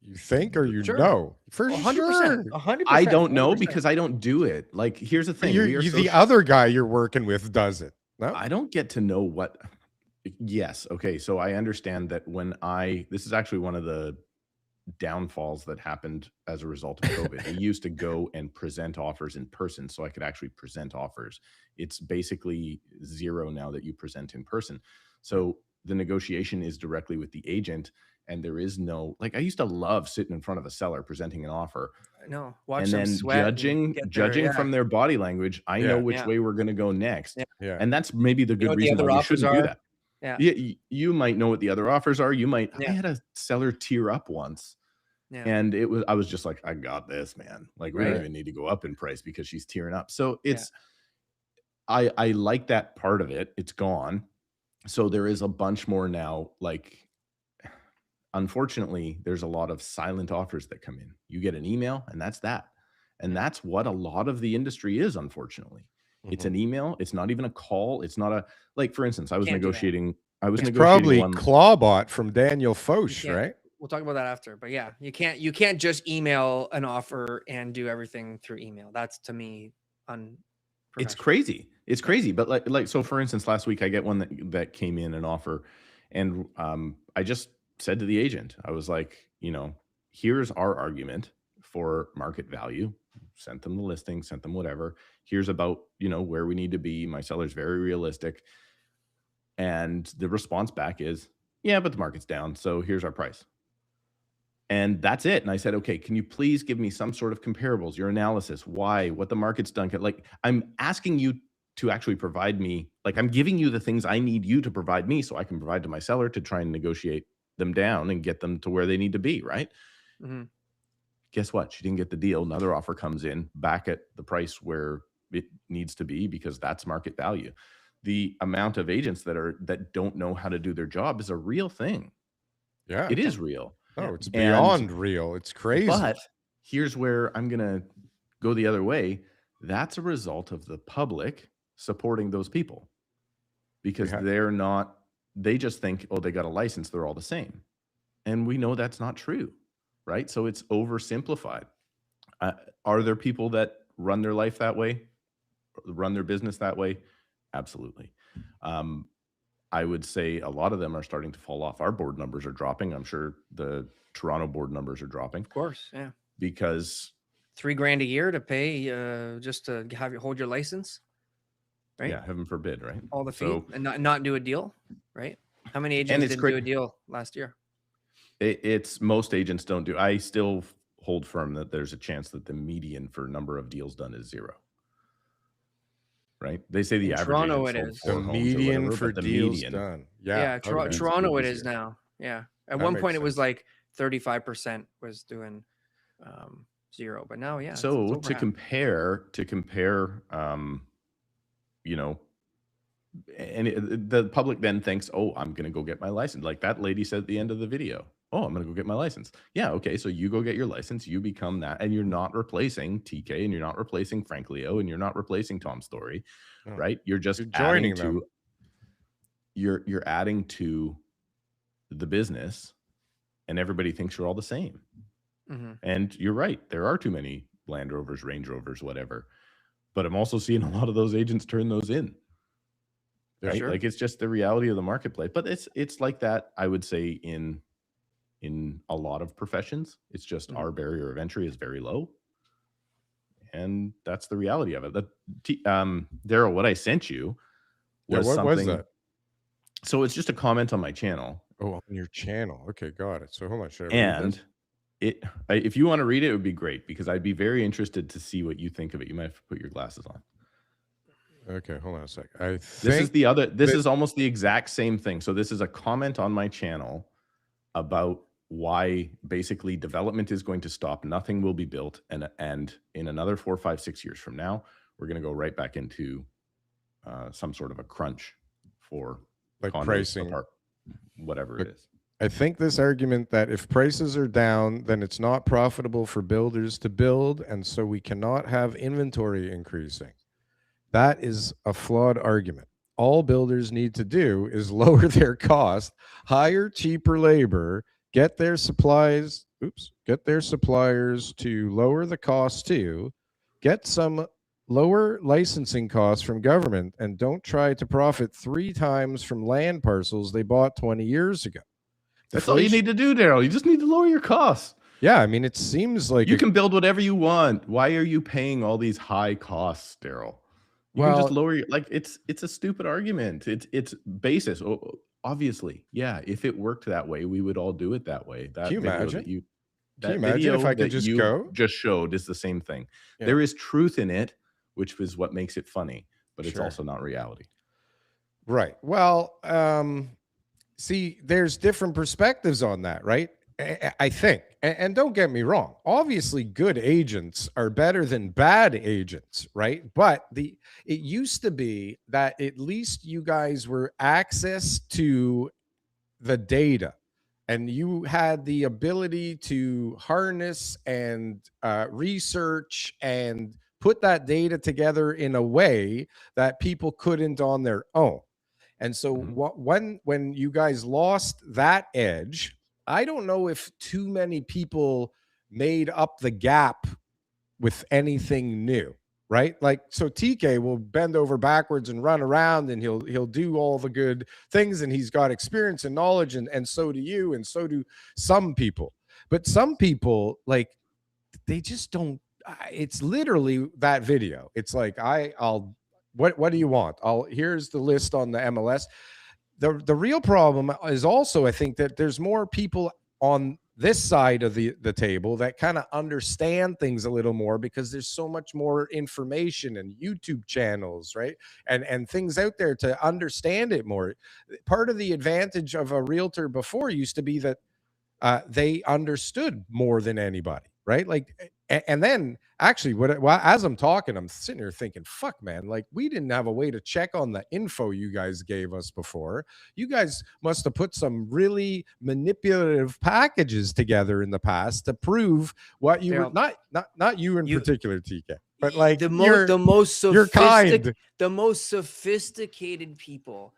You think or know? For 100%. 100%. I don't know because I don't do it. Like, here's the thing. The other guy you're working with does it. No? I don't get to know what. Yes. Okay. So I understand that this is actually one of the downfalls that happened as a result of COVID. I used to go and present offers in person so I could actually present offers. It's basically zero now that you present in person. So the negotiation is directly with the agent and there is no, I used to love sitting in front of a seller presenting an offer. No, watch and them then sweat and get judging their, from their body language, I know which Yeah. way we're going to go next. Yeah. Yeah. And that's maybe the know good what the reason other why you offers shouldn't do are. that. Yeah. You might know what the other offers are. You might. Yeah. I had a seller tear up once, Yeah. and I was just like, I got this, man. Like, we don't Right. even need to go up in price because she's tearing up. So Yeah. it's, I like that part of it. It's gone. So there is a bunch more now. Like, unfortunately, there's a lot of silent offers that come in. You get an email, and that's that. And that's what a lot of the industry is, unfortunately. It's an email. It's not even a call. It's not a, like, for instance, I was Can't do that. negotiating. It's probably Clawbot from Daniel Foch, right? We'll talk about that after. But yeah, you can't just email an offer and do everything through email. That's, to me, It's crazy. It's crazy. But like so, for instance, last week I get one that came in an offer, and I just said to the agent, I was like, here's our argument for market value. Sent them the listing, sent them whatever. Here's about, where we need to be. My seller's very realistic. And the response back is, yeah, but the market's down. So here's our price. And that's it. And I said, okay, can you please give me some sort of comparables, your analysis, why, what the market's done? Like, I'm asking you to actually provide me, like, I'm giving you the things I need you to provide me so I can provide to my seller to try and negotiate them down and get them to where they need to be, right? Mm-hmm. Guess what? She didn't get the deal. Another offer comes in back at the price where it needs to be, because that's market value. The amount of agents that don't know how to do their job is a real thing. Yeah, it is real. Oh, it's beyond real. It's crazy. But here's where I'm going to go the other way. That's a result of the public supporting those people, because they just think, oh, they got a license, they're all the same. And we know that's not true, right? So it's oversimplified. Are there people that run their life that way, run their business that way? Absolutely. I would say a lot of them are starting to fall off. Our board numbers are dropping. I'm sure the Toronto board numbers are dropping. Of course, yeah. Because $3,000 a year to pay just to have you hold your license, right? Yeah, heaven forbid, right? All the fee and not do a deal, right? How many agents didn't do a deal last year? It's most agents don't do. I still hold firm that there's a chance that the median for number of deals done is 0. Right? They say the average Toronto it is. The median for deals done. Yeah, Toronto it is now. Yeah. At one point it was like 35% was doing 0, but now, yeah. So to compare, and the public then thinks, oh, I'm going to go get my license. Like that lady said at the end of the video, oh, I'm going to go get my license. Yeah. Okay. So you go get your license, you become that, and you're not replacing TK, and you're not replacing Frank Leo, and you're not replacing Tom Story, right? You're just joining them. You're adding to the business, and everybody thinks you're all the same. Mm-hmm. And you're right. There are too many Land Rovers, Range Rovers, whatever. But I'm also seeing a lot of those agents turn those in. Right? Sure. Like, it's just the reality of the marketplace. But it's like that, I would say, in a lot of professions. It's just our barrier of entry is very low. And that's the reality of it. Daryl, what I sent you was what something. Was that? So it's just a comment on my channel. Oh, on your channel. Okay, got it. So hold on. Should I read this? If you want to read it, it would be great, because I'd be very interested to see what you think of it. You might have to put your glasses on. Okay, hold on a sec. This is almost the exact same thing. So this is a comment on my channel about why basically development is going to stop. Nothing will be built. And in another 4, 5, 6 years from now, we're going to go right back into some sort of a crunch for like pricing, whatever it is. I think this argument that if prices are down, then it's not profitable for builders to build, and so we cannot have inventory increasing. That is a flawed argument. All builders need to do is lower their cost, hire cheaper labor, get their suppliers to lower the cost too, get some lower licensing costs from government, and don't try to profit 3 times from land parcels they bought 20 years ago. That's all you need to do, Daryl. You just need to lower your costs. Yeah, I mean, it seems like you can build whatever you want. Why are you paying all these high costs, Daryl? You can just lower your, like, it's a stupid argument. It's basis. Obviously, yeah. If it worked that way, we would all do it that way. That can you imagine? Can you That imagine video if I could that just you go? just showed is the same thing. Yeah. There is truth in it, which is what makes it funny, but it's Sure. also not reality. Right. Well, see, there's different perspectives on that, right? I think, and don't get me wrong, obviously good agents are better than bad agents, right? But it used to be that at least you guys were access to the data, and you had the ability to harness and research and put that data together in a way that people couldn't on their own. And so when you guys lost that edge, I don't know if too many people made up the gap with anything new, right? Like, so TK will bend over backwards and run around, and he'll do all the good things, and he's got experience and knowledge, and so do you, and so do some people. But some people, like, they just don't. It's literally that video. It's like, I'll what do you want? Here's the list on the MLS. The real problem is also, I think, that there's more people on this side of the table that kind of understand things a little more, because there's so much more information and YouTube channels, right? And things out there to understand it more. Part of the advantage of a realtor before used to be that they understood more than anybody, right? Like, and then actually, as I'm talking, I'm sitting here thinking, fuck, man, like, we didn't have a way to check on the info you guys gave us before. You guys must have put some really manipulative packages together in the past to prove what you were, not you in particular, TK, but like the most sophisticated people,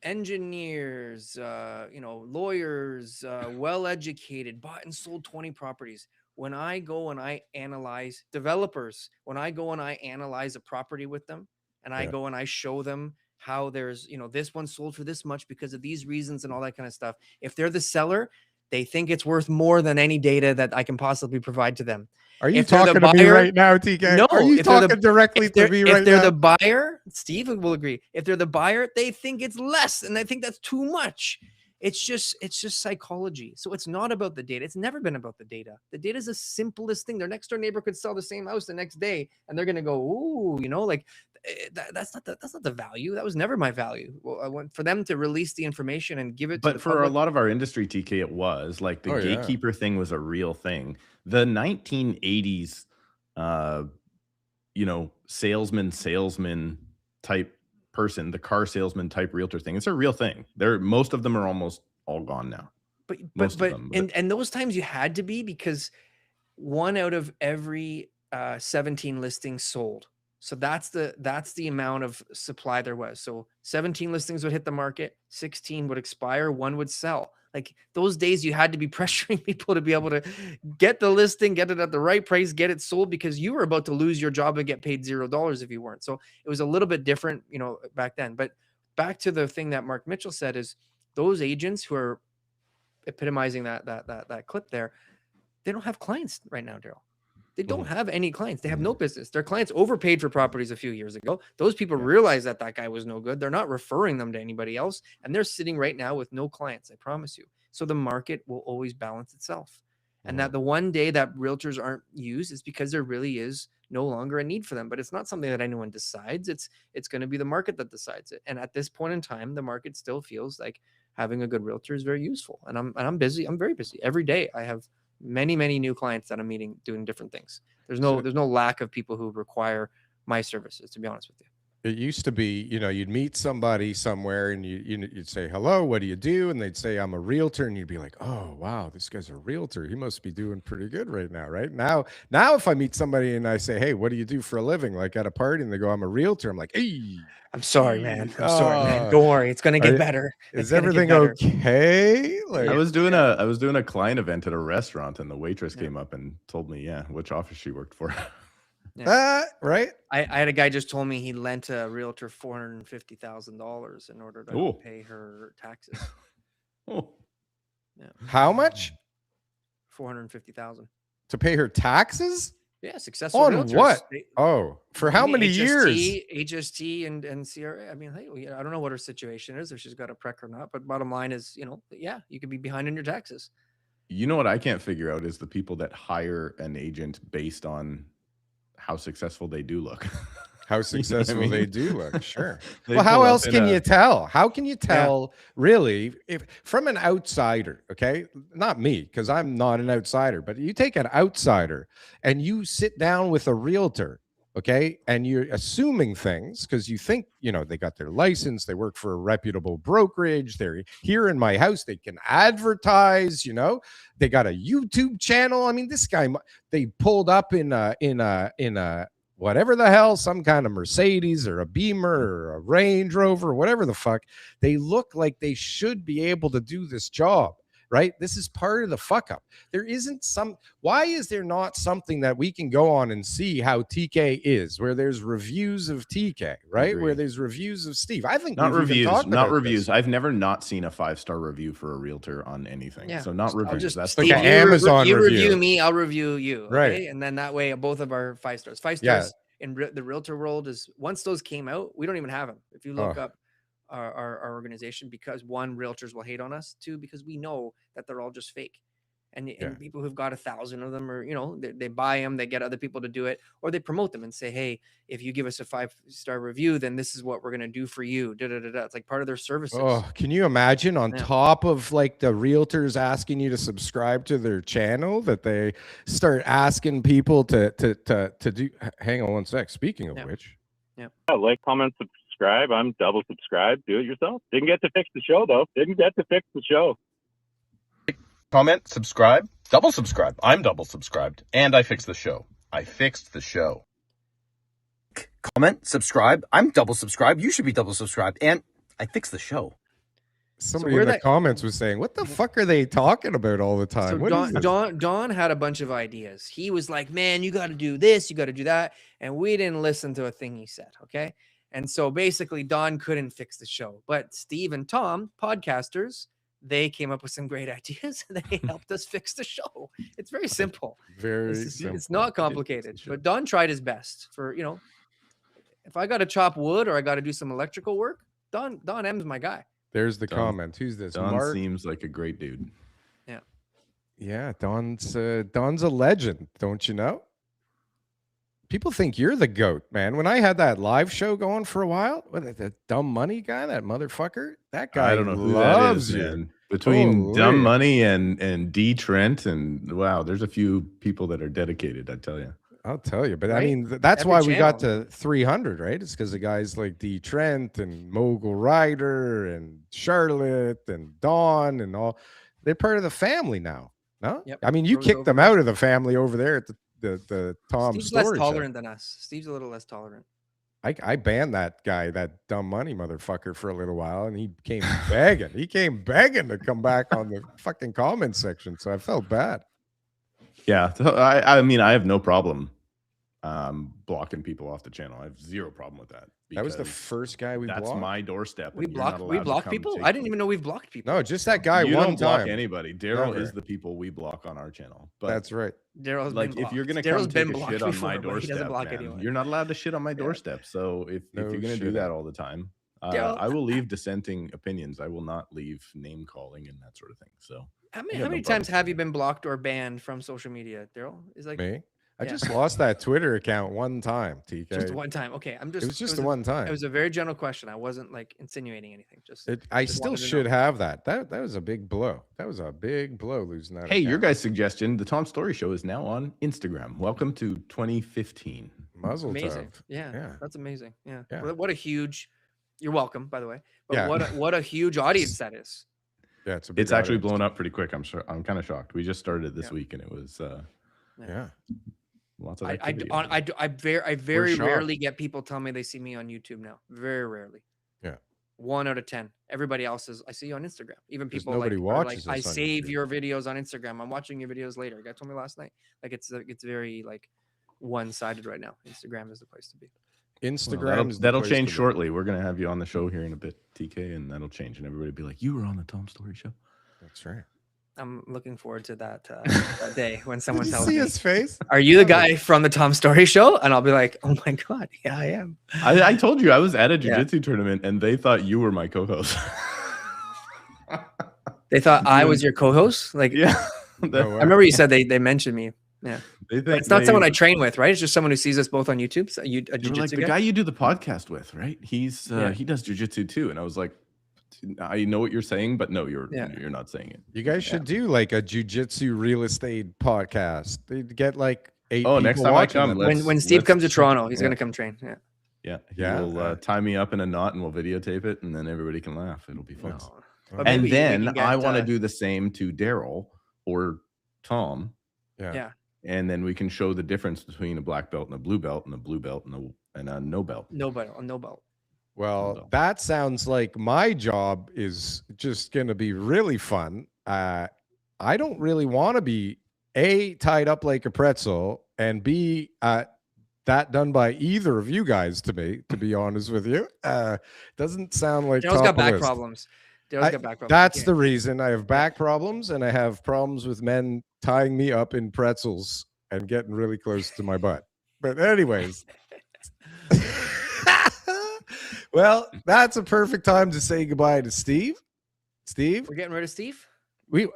engineers, lawyers, well-educated, bought and sold 20 properties. When I go and I analyze developers, when I go and I analyze a property with them, and I go and I show them how there's, this one sold for this much because of these reasons and all that kind of stuff. If they're the seller, they think it's worth more than any data that I can possibly provide to them. Are you talking to me right now, TK? No. Are you talking directly to me right now? If they're the buyer, Stephen will agree. If they're the buyer, they think it's less, and they think that's too much. It's just psychology. So it's not about the data. It's never been about the data. The data is the simplest thing. Their next door neighbor could sell the same house the next day, and they're gonna go, ooh, like that's not the value. That was never my value. Well, I want for them to release the information and give it. But for a lot of our industry, TK, it was like the gatekeeper thing was a real thing. The 1980s, salesman type person, the car salesman type realtor thing, it's a real thing. Most of them are almost all gone now. But those times you had to be, because 1 out of every 17 listings sold. So that's the amount of supply there was. So 17 listings would hit the market, 16 would expire, 1 would sell. Like, those days you had to be pressuring people to be able to get the listing, get it at the right price, get it sold, because you were about to lose your job and get paid $0 if you weren't. So it was a little bit different, back then. But back to the thing that Mark Mitchell said, is those agents who are epitomizing that clip there, they don't have clients right now, Daryl. They don't have any clients. They have no business. Their clients overpaid for properties a few years ago. Those people realized that guy was no good. They're not referring them to anybody else. And they're sitting right now with no clients, I promise you. So the market will always balance itself. And that the one day that realtors aren't used is because there really is no longer a need for them. But it's not something that anyone decides. It's going to be the market that decides it. And at this point in time, the market still feels like having a good realtor is very useful. And I'm busy. I'm very busy. Every day I have many new clients that I'm meeting doing different things. There's no lack of people who require my services, to be honest with you. It used to be, you'd meet somebody somewhere and you'd say, hello, what do you do? And they'd say, I'm a realtor. And you'd be like, oh, wow, this guy's a realtor. He must be doing pretty good right now, right? Now if I meet somebody and I say, hey, what do you do for a living? Like at a party, and they go, I'm a realtor. I'm like, hey. I'm sorry, man. Don't worry. It's going to get better. Is everything okay? Like, I was doing a client event at a restaurant, and the waitress came up and told me, which office she worked for. Right. I had a guy just told me he lent a realtor $450,000 in order to pay her taxes. How much? $450,000 to pay her taxes. Yeah, successful on realtors. what? For how many years? HST and CRA. I mean, hey, I don't know what her situation is, if she's got a PREC or not. But bottom line is, you could be behind on your taxes. You know what I can't figure out is the people that hire an agent based on how successful they do look. How You know what I successful mean? they do look, sure. They Well, how pull up else in can a- you tell? How can you tell really if from an outsider, okay? Not me, because I'm not an outsider, but you take an outsider and you sit down with a realtor, okay, and you're assuming things because you think, you know, they got their license, they work for a reputable brokerage, they're here in my house, they can advertise, you know, they got a YouTube channel. I mean, this guy, they pulled up in a whatever the hell, some kind of Mercedes or a Beamer or a Range Rover, whatever the fuck. They look like they should be able to do this job, right? This is part of the fuck up. There isn't why is there not something that we can go on and see how TK is, where there's reviews of TK, right? Agreed. Where there's reviews of Steve. I think Not we've even reviews, talked not about reviews. this. I've never not seen a 5-star review for a realtor on anything. Yeah. So not I'll reviews. just That's like Steve, an the you Amazon you review. review me, I'll review you. Okay? Right. And then that way both of our 5 stars. 5 Yeah. stars in the realtor world is once those came out, we don't even have them. If you look Oh. up our organization, because one, realtors will hate on us. Two, because we know that they're all just fake. And people who've got 1,000 of them, or, you know, they buy them, they get other people to do it, or they promote them and say, hey, if you give us a 5-star review, then this is what we're going to do for you. It's like part of their services. Oh, can you imagine on top of like the realtors asking you to subscribe to their channel that they start asking people to do? Hang on one sec. Speaking of which, like, comment, subscribe. I'm double subscribed. Do it yourself. Didn't get to fix the show though. Didn't get to fix the show. Comment, subscribe, double subscribe. I'm double subscribed, and I fixed the show. I fixed the show. Comment, subscribe. I'm double subscribed. You should be double subscribed, and I fixed the show. somebody in the comments was saying, "What the fuck are they talking about all the time?" So What is this? Don had a bunch of ideas. He was like, man, you got to do this, you got to do that. And we didn't listen to a thing he said. Okay. And so basically Don couldn't fix the show, but Steve and Tom, podcasters, they came up with some great ideas. They helped us fix the show. It's very simple. It's not complicated, but Don tried his best for, you know, if I got to chop wood or I got to do some electrical work, Don M's my guy. There's the comment. Who's this? Don Mark? seems like a great dude. Yeah. Yeah, Don's a legend, don't you know? People think you're the GOAT, man. When I had that live show going for a while, that dumb money guy, that motherfucker, that guy I don't know who loves that is, you. man. Between Holy. Dumb Money and D Trent, and wow, there's a few people that are dedicated, I tell you. I'll tell you, but I Right? mean, that's Every why we got channel. to 300, right? It's because of guys like D Trent and Mogul Ryder and Charlotte and Dawn and all. They're part of the family now. No, Yep. I mean, you Rose kicked them over. out of the family over there at the Tom Steve's Story less show. tolerant than us. Steve's a little less tolerant. I banned that guy, that Dumb Money motherfucker, for a little while, and he came begging. He came begging to come back on the fucking comment section. So I felt bad. Yeah, so I mean, I have no problem blocking people off the channel. I have zero problem with that. That was the because first guy we that's blocked. my doorstep. We and you're not block allowed to come people. take I didn't me. even know we've blocked people. No, just that guy You one don't block time. anybody. Daryl Never. is the people we block on our channel. But That's right. Daryl's like, been if you're gonna blocked. come Daryl's take been a blocked shit on before, my but he doesn't doorstep, block man, anyone. you're not allowed to shit on my doorstep. So if No you're gonna do shit. that all the time, Daryl, I will leave dissenting opinions. I will not leave name calling and that sort of thing. So How I many, got how no many problem times with have that. you been blocked or banned from social media, Daryl? Is like Me? I Yeah. just lost that Twitter account one time, TK. just one time. Okay, I'm just. It was just the a- one time. It was a very general question. I wasn't like insinuating anything. Just I just still wanted to should know. have that. That was a big blow. That was a big blow losing that. Hey, your account. guys' suggestion, the Tom Story Show is now on Instagram. Welcome to 2015. Muzzle amazing. tov. Yeah, Yeah. that's amazing. Yeah. Yeah. What a huge. You're welcome, by the way. But Yeah. what a huge audience that is. Yeah, it's a big It's actually audience. blown up pretty quick. I'm sure. I'm kind of shocked. We just started it this Yeah. week, and it was Yeah. lots of I activity. very shocked. rarely get people tell me they see me on YouTube now. Very rarely. Yeah. 1 out of 10. Everybody else is I see you on Instagram. Even 'Cause people nobody are watches I us on save YouTube. your videos on Instagram. I'm watching your videos later. A guy told me last night. Like it's very like one-sided right now. Instagram is the place to be. Instagram. That'll change shortly. We're gonna have you on the show here in a bit, TK, and that'll change, and everybody will be like, "You were on the Tom Story Show." That's right. I'm looking forward to that, that day when someone Did you tells see me, his face? "Are you the guy from the Tom Story Show?" And I'll be like, "Oh my god, yeah, I am." I told you I was at a Yeah. jiu-jitsu tournament, and they thought you were my co-host. They thought I was your co-host. Like, Yeah. No I way. remember you said they mentioned me. Yeah. They But think it's not they- someone I train with, right? It's just someone who sees us both on YouTube. So a they were like, jiu-jitsu the guy. guy you do the podcast with, right? He's Yeah. he does jujitsu too. And I was like, I know what you're saying, but no, you're Yeah. not saying it. You guys should do like a jujitsu real estate podcast. They'd get like 8 Oh, people next time I watching come, them. When Steve let's comes to check- Toronto, he's yeah. gonna come train. Yeah. Yeah, he Yeah. will tie me up in a knot and we'll videotape it, and then everybody can laugh. It'll be fun. No. But And maybe we then can get, I want to do the same to Daryl or Tom, Yeah. and then we can show the difference between a black belt and a blue belt, and a blue belt and a no belt. No belt. Well, No. that sounds like my job is just going to be really fun. I don't really want to be A, tied up like a pretzel, and B, that done by either of you guys to me, to be honest with you. Doesn't sound like Daryl's top got of back list. problems. Daryl's got back problems. That's Yeah. the reason I have back problems, and I have problems with men tying me up in pretzels and getting really close to my butt. But anyways, well, that's a perfect time to say goodbye to Steve. Steve, We're getting rid of Steve.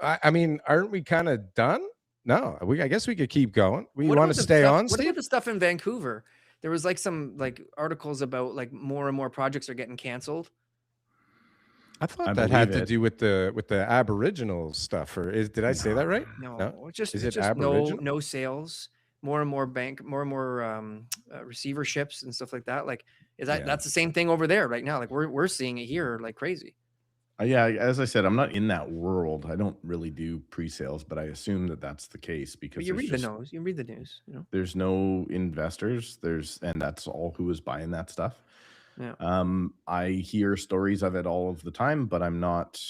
I mean, aren't we kind of done? No, I guess we could keep going. We What want about to the stay stuff- on, What Steve? about the stuff in Vancouver? There was like some like articles about like more and more projects are getting canceled. I thought I that had believe to it. do with the Aboriginal stuff, or did I say that right? No, it's just Is it's it just Aboriginal? no sales. More and more receiverships and stuff like that. Like, that's the same thing over there right now? Like we're seeing it here like crazy. Yeah, as I said, I'm not in that world. I don't really do pre-sales, but I assume that that's the case because But you there's read the just- news. You read the news. You know. there's no investors. And that's all who is buying that stuff. Yeah. I hear stories of it all of the time, but I'm not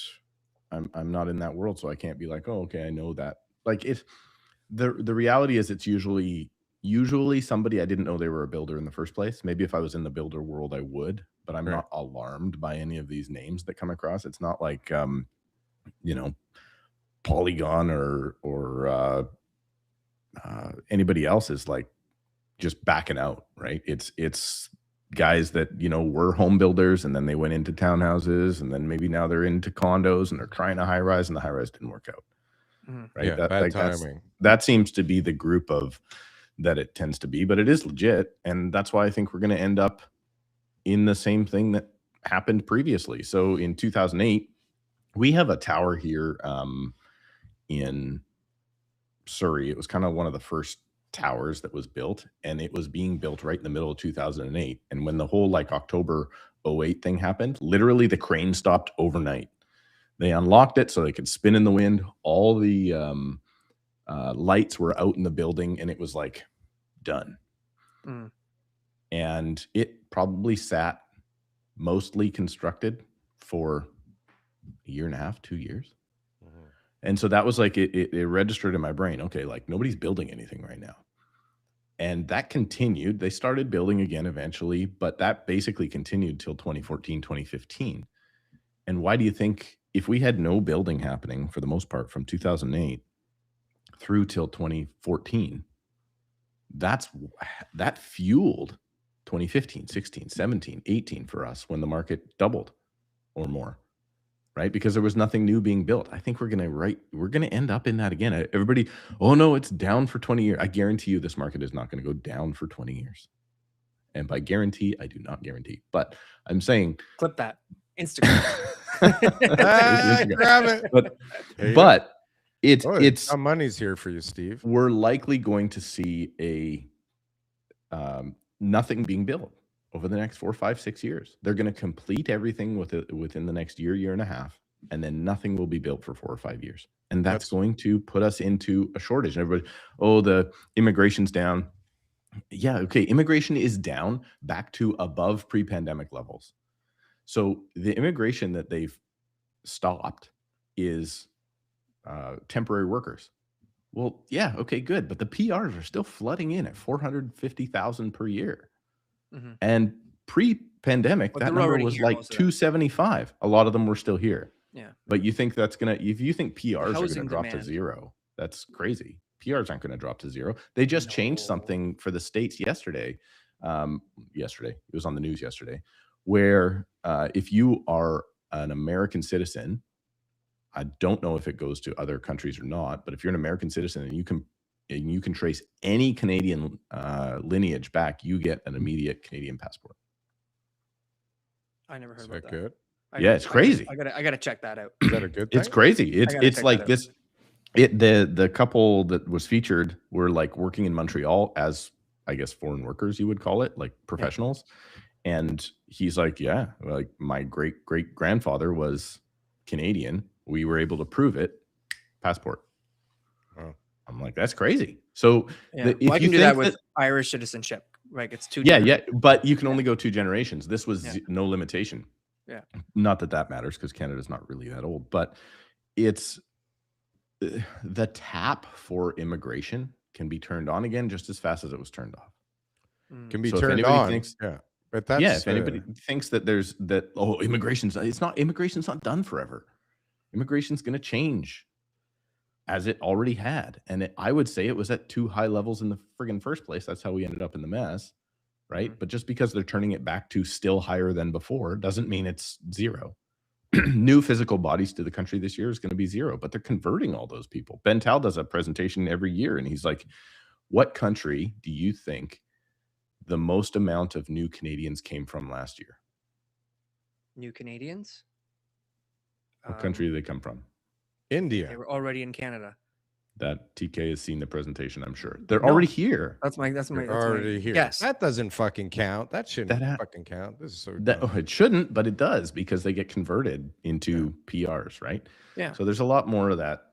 in that world, so I can't be like, oh, okay, I know that. Like the reality is it's usually somebody I didn't know they were a builder in the first place. Maybe if I was in the builder world, I would, but I'm Right. not alarmed by any of these names that come across. It's not like Polygon or anybody else is like just backing out, right? It's guys that were home builders and then they went into townhouses and then maybe now they're into condos and they're trying a high rise and the high rise didn't work out. Mhm. Right? Yeah, bad that's- timing. that seems to be the group of that it tends to be, but it is legit, and that's why I think we're going to end up in the same thing that happened previously. So in 2008, we have a tower here in Surrey. It was kind of one of the first towers that was built, and it was being built right in the middle of 2008. And when the whole like October 08 thing happened, literally the crane stopped overnight. They unlocked it so they could spin in the wind. All the lights were out in the building, and it was like done. Mm. And it probably sat mostly constructed for a year and a half, 2 years. And so that was like it registered in my brain. Okay, like nobody's building anything right now. And that continued. They started building again eventually, but that basically continued till 2014, 2015. And why do you think if we had no building happening for the most part from 2008 through till 2014, that fueled 2015, 16, 17, 18 for us when the market doubled or more. Right? Because there was nothing new being built. I think we're going to end up in that again. Everybody, oh no, it's down for 20 years. I guarantee you this market is not going to go down for 20 years. And by guarantee, I do not guarantee. But I'm saying Clip that. Instagram. Grab it. But it's some money's here for you, Steve. We're likely going to see nothing being built over the next 4, 5, 6 years. They're going to complete everything within the next year and a half, and then nothing will be built for 4 or 5 years. And that's going to put us into a shortage. And everybody, oh, the immigration's down. Yeah, okay, immigration is down back to above pre-pandemic levels. So the immigration that they've stopped is temporary workers. Well, yeah, okay, good. But the PRs are still flooding in at 450,000 per year. Mm-hmm. And pre-pandemic, But that they're number already was here, like most of them. 275. A lot of them were still here. Yeah. But you think if you think PRs are going to Housing drop to demand. zero, that's crazy. PRs aren't going to drop to zero. They just changed something for the states yesterday. It was on the news yesterday, where if you are an American citizen, I don't know if it goes to other countries or not, but if you're an American citizen and you can trace any Canadian lineage back, you get an immediate Canadian passport. I never heard Is about that that. good? Yeah, it's crazy. I gotta check that out. Is that a good thing? It's crazy. gotta It's check like that out. this. The couple that was featured were like working in Montreal as, I guess, foreign workers, you would call it, like professionals. And he's like, yeah, like my great grandfather was Canadian. We were able to prove it. Passport. Oh. I'm like, that's crazy. So Yeah. if I you can do that think with Irish citizenship. Like it's 2 yeah, generations. yeah, but you can only go 2 generations. This was Yeah. no limitation. Yeah. Not that matters because Canada's not really that old, but it's the tap for immigration can be turned on again just as fast as it was turned off. Can be So if turned anybody on. thinks- Yeah. But that's yeah, if anybody thinks that immigration's not done forever. Immigration's going to change as it already had. And I would say it was at too high levels in the friggin' first place. That's how we ended up in the mess, right? But just because they're turning it back to still higher than before doesn't mean it's zero. New physical bodies to the country this year is going to be zero, but they're converting all those people. Ben Tal does a presentation every year, and he's like, what country do you think the most amount of new Canadians came from last year? New Canadians? What country do they come from? India. They were already in Canada. That TK has seen the presentation, I'm sure. They're already here. That's my already here. Yes. That doesn't fucking count. That shouldn't fucking count. This is so dumb. It shouldn't, but it does because they get converted into PRs, right? Yeah. So there's a lot more of that.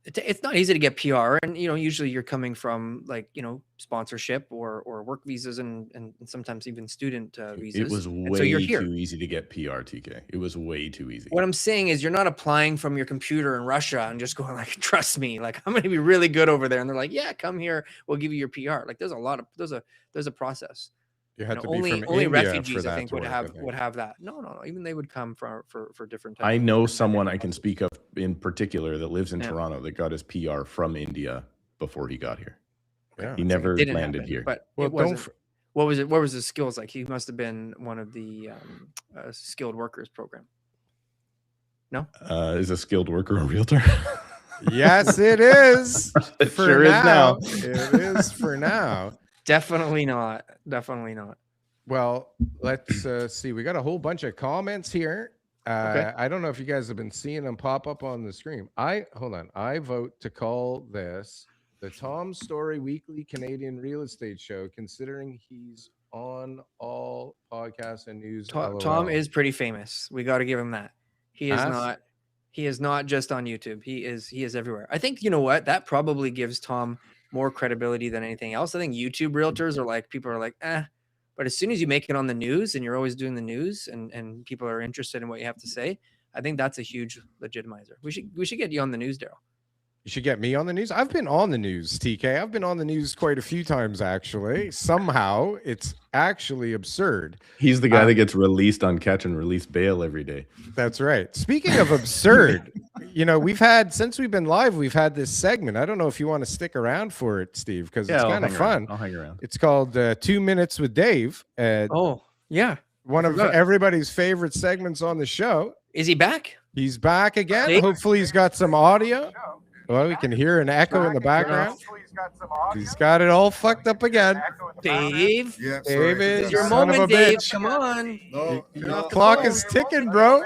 It's not easy to get PR, and usually you're coming from like sponsorship or work visas and sometimes even student visas. It was way too easy to get PR, TK. It was way too easy. What I'm saying is you're not applying from your computer in Russia and just going like, trust me, like I'm going to be really good over there, and they're like, yeah, come here, we'll give you your PR. Like there's a process. You had to only be from India refugees for that I think to would work, have that. No, even they would come for different types. I know someone I can speak of in particular that lives in Toronto that got his PR from India before he got here. Yeah. He never landed here. But what was his skills like? He must have been one of the skilled workers program. No? Is a skilled worker a realtor? Yes, it is. It sure is now. It is for now. Definitely not. Definitely not. Well, let's see. We got a whole bunch of comments here. Okay. I don't know if you guys have been seeing them pop up on the screen. Hold on. I vote to call this the Tom Story Weekly Canadian Real Estate Show, considering he's on all podcasts and news. Tom is pretty famous. We got to give him that. He is not just on YouTube. He is everywhere. I think, you know what? That probably gives Tom more credibility than anything else. I think YouTube realtors are like, people are like, but as soon as you make it on the news and you're always doing the news and people are interested in what you have to say, I think that's a huge legitimizer. We should get you on the news, Daryl. You should get me on the news. I've been on the news, TK. I've been on the news quite a few times, actually. Somehow, it's actually absurd. He's the guy that gets released on catch and release bail every day. That's right. Speaking of absurd, since we've been live, we've had this segment. I don't know if you want to stick around for it, Steve, because it's kind of fun. I'll hang around. It's called 2 Minutes with Dave. Oh, yeah. One of everybody's favorite segments on the show. Is he back? He's back again. Dave? Hopefully he's got some audio. Well, we can hear an echo in the background. He's got it all fucked up again. Dave. Yeah, Dave is your son moment, of a Dave. bitch. Come on. No, Your clock is ticking, bro.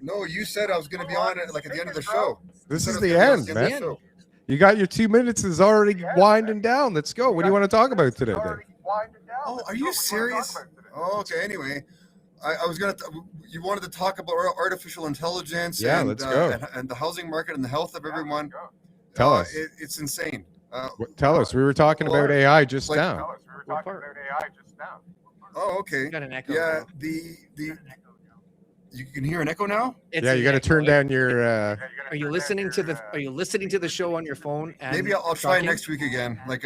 No, you said I was going to be on it like at the end of the show. This is the end, man. You got your 2 minutes is already winding down. Let's go. What do you want to talk about today, Dave? Oh, are you serious? Oh, okay. Anyway, I was going to. You wanted to talk about artificial intelligence. Yeah, and, let's go. And the housing market and the health of everyone. Tell us. It's insane. Tell us. We were talking about AI just now. Oh, okay. Got an echo. Yeah, you can hear an echo now. Yeah, you got to turn down your. Are you listening to the show on your phone? And Maybe I'll try next week again. Like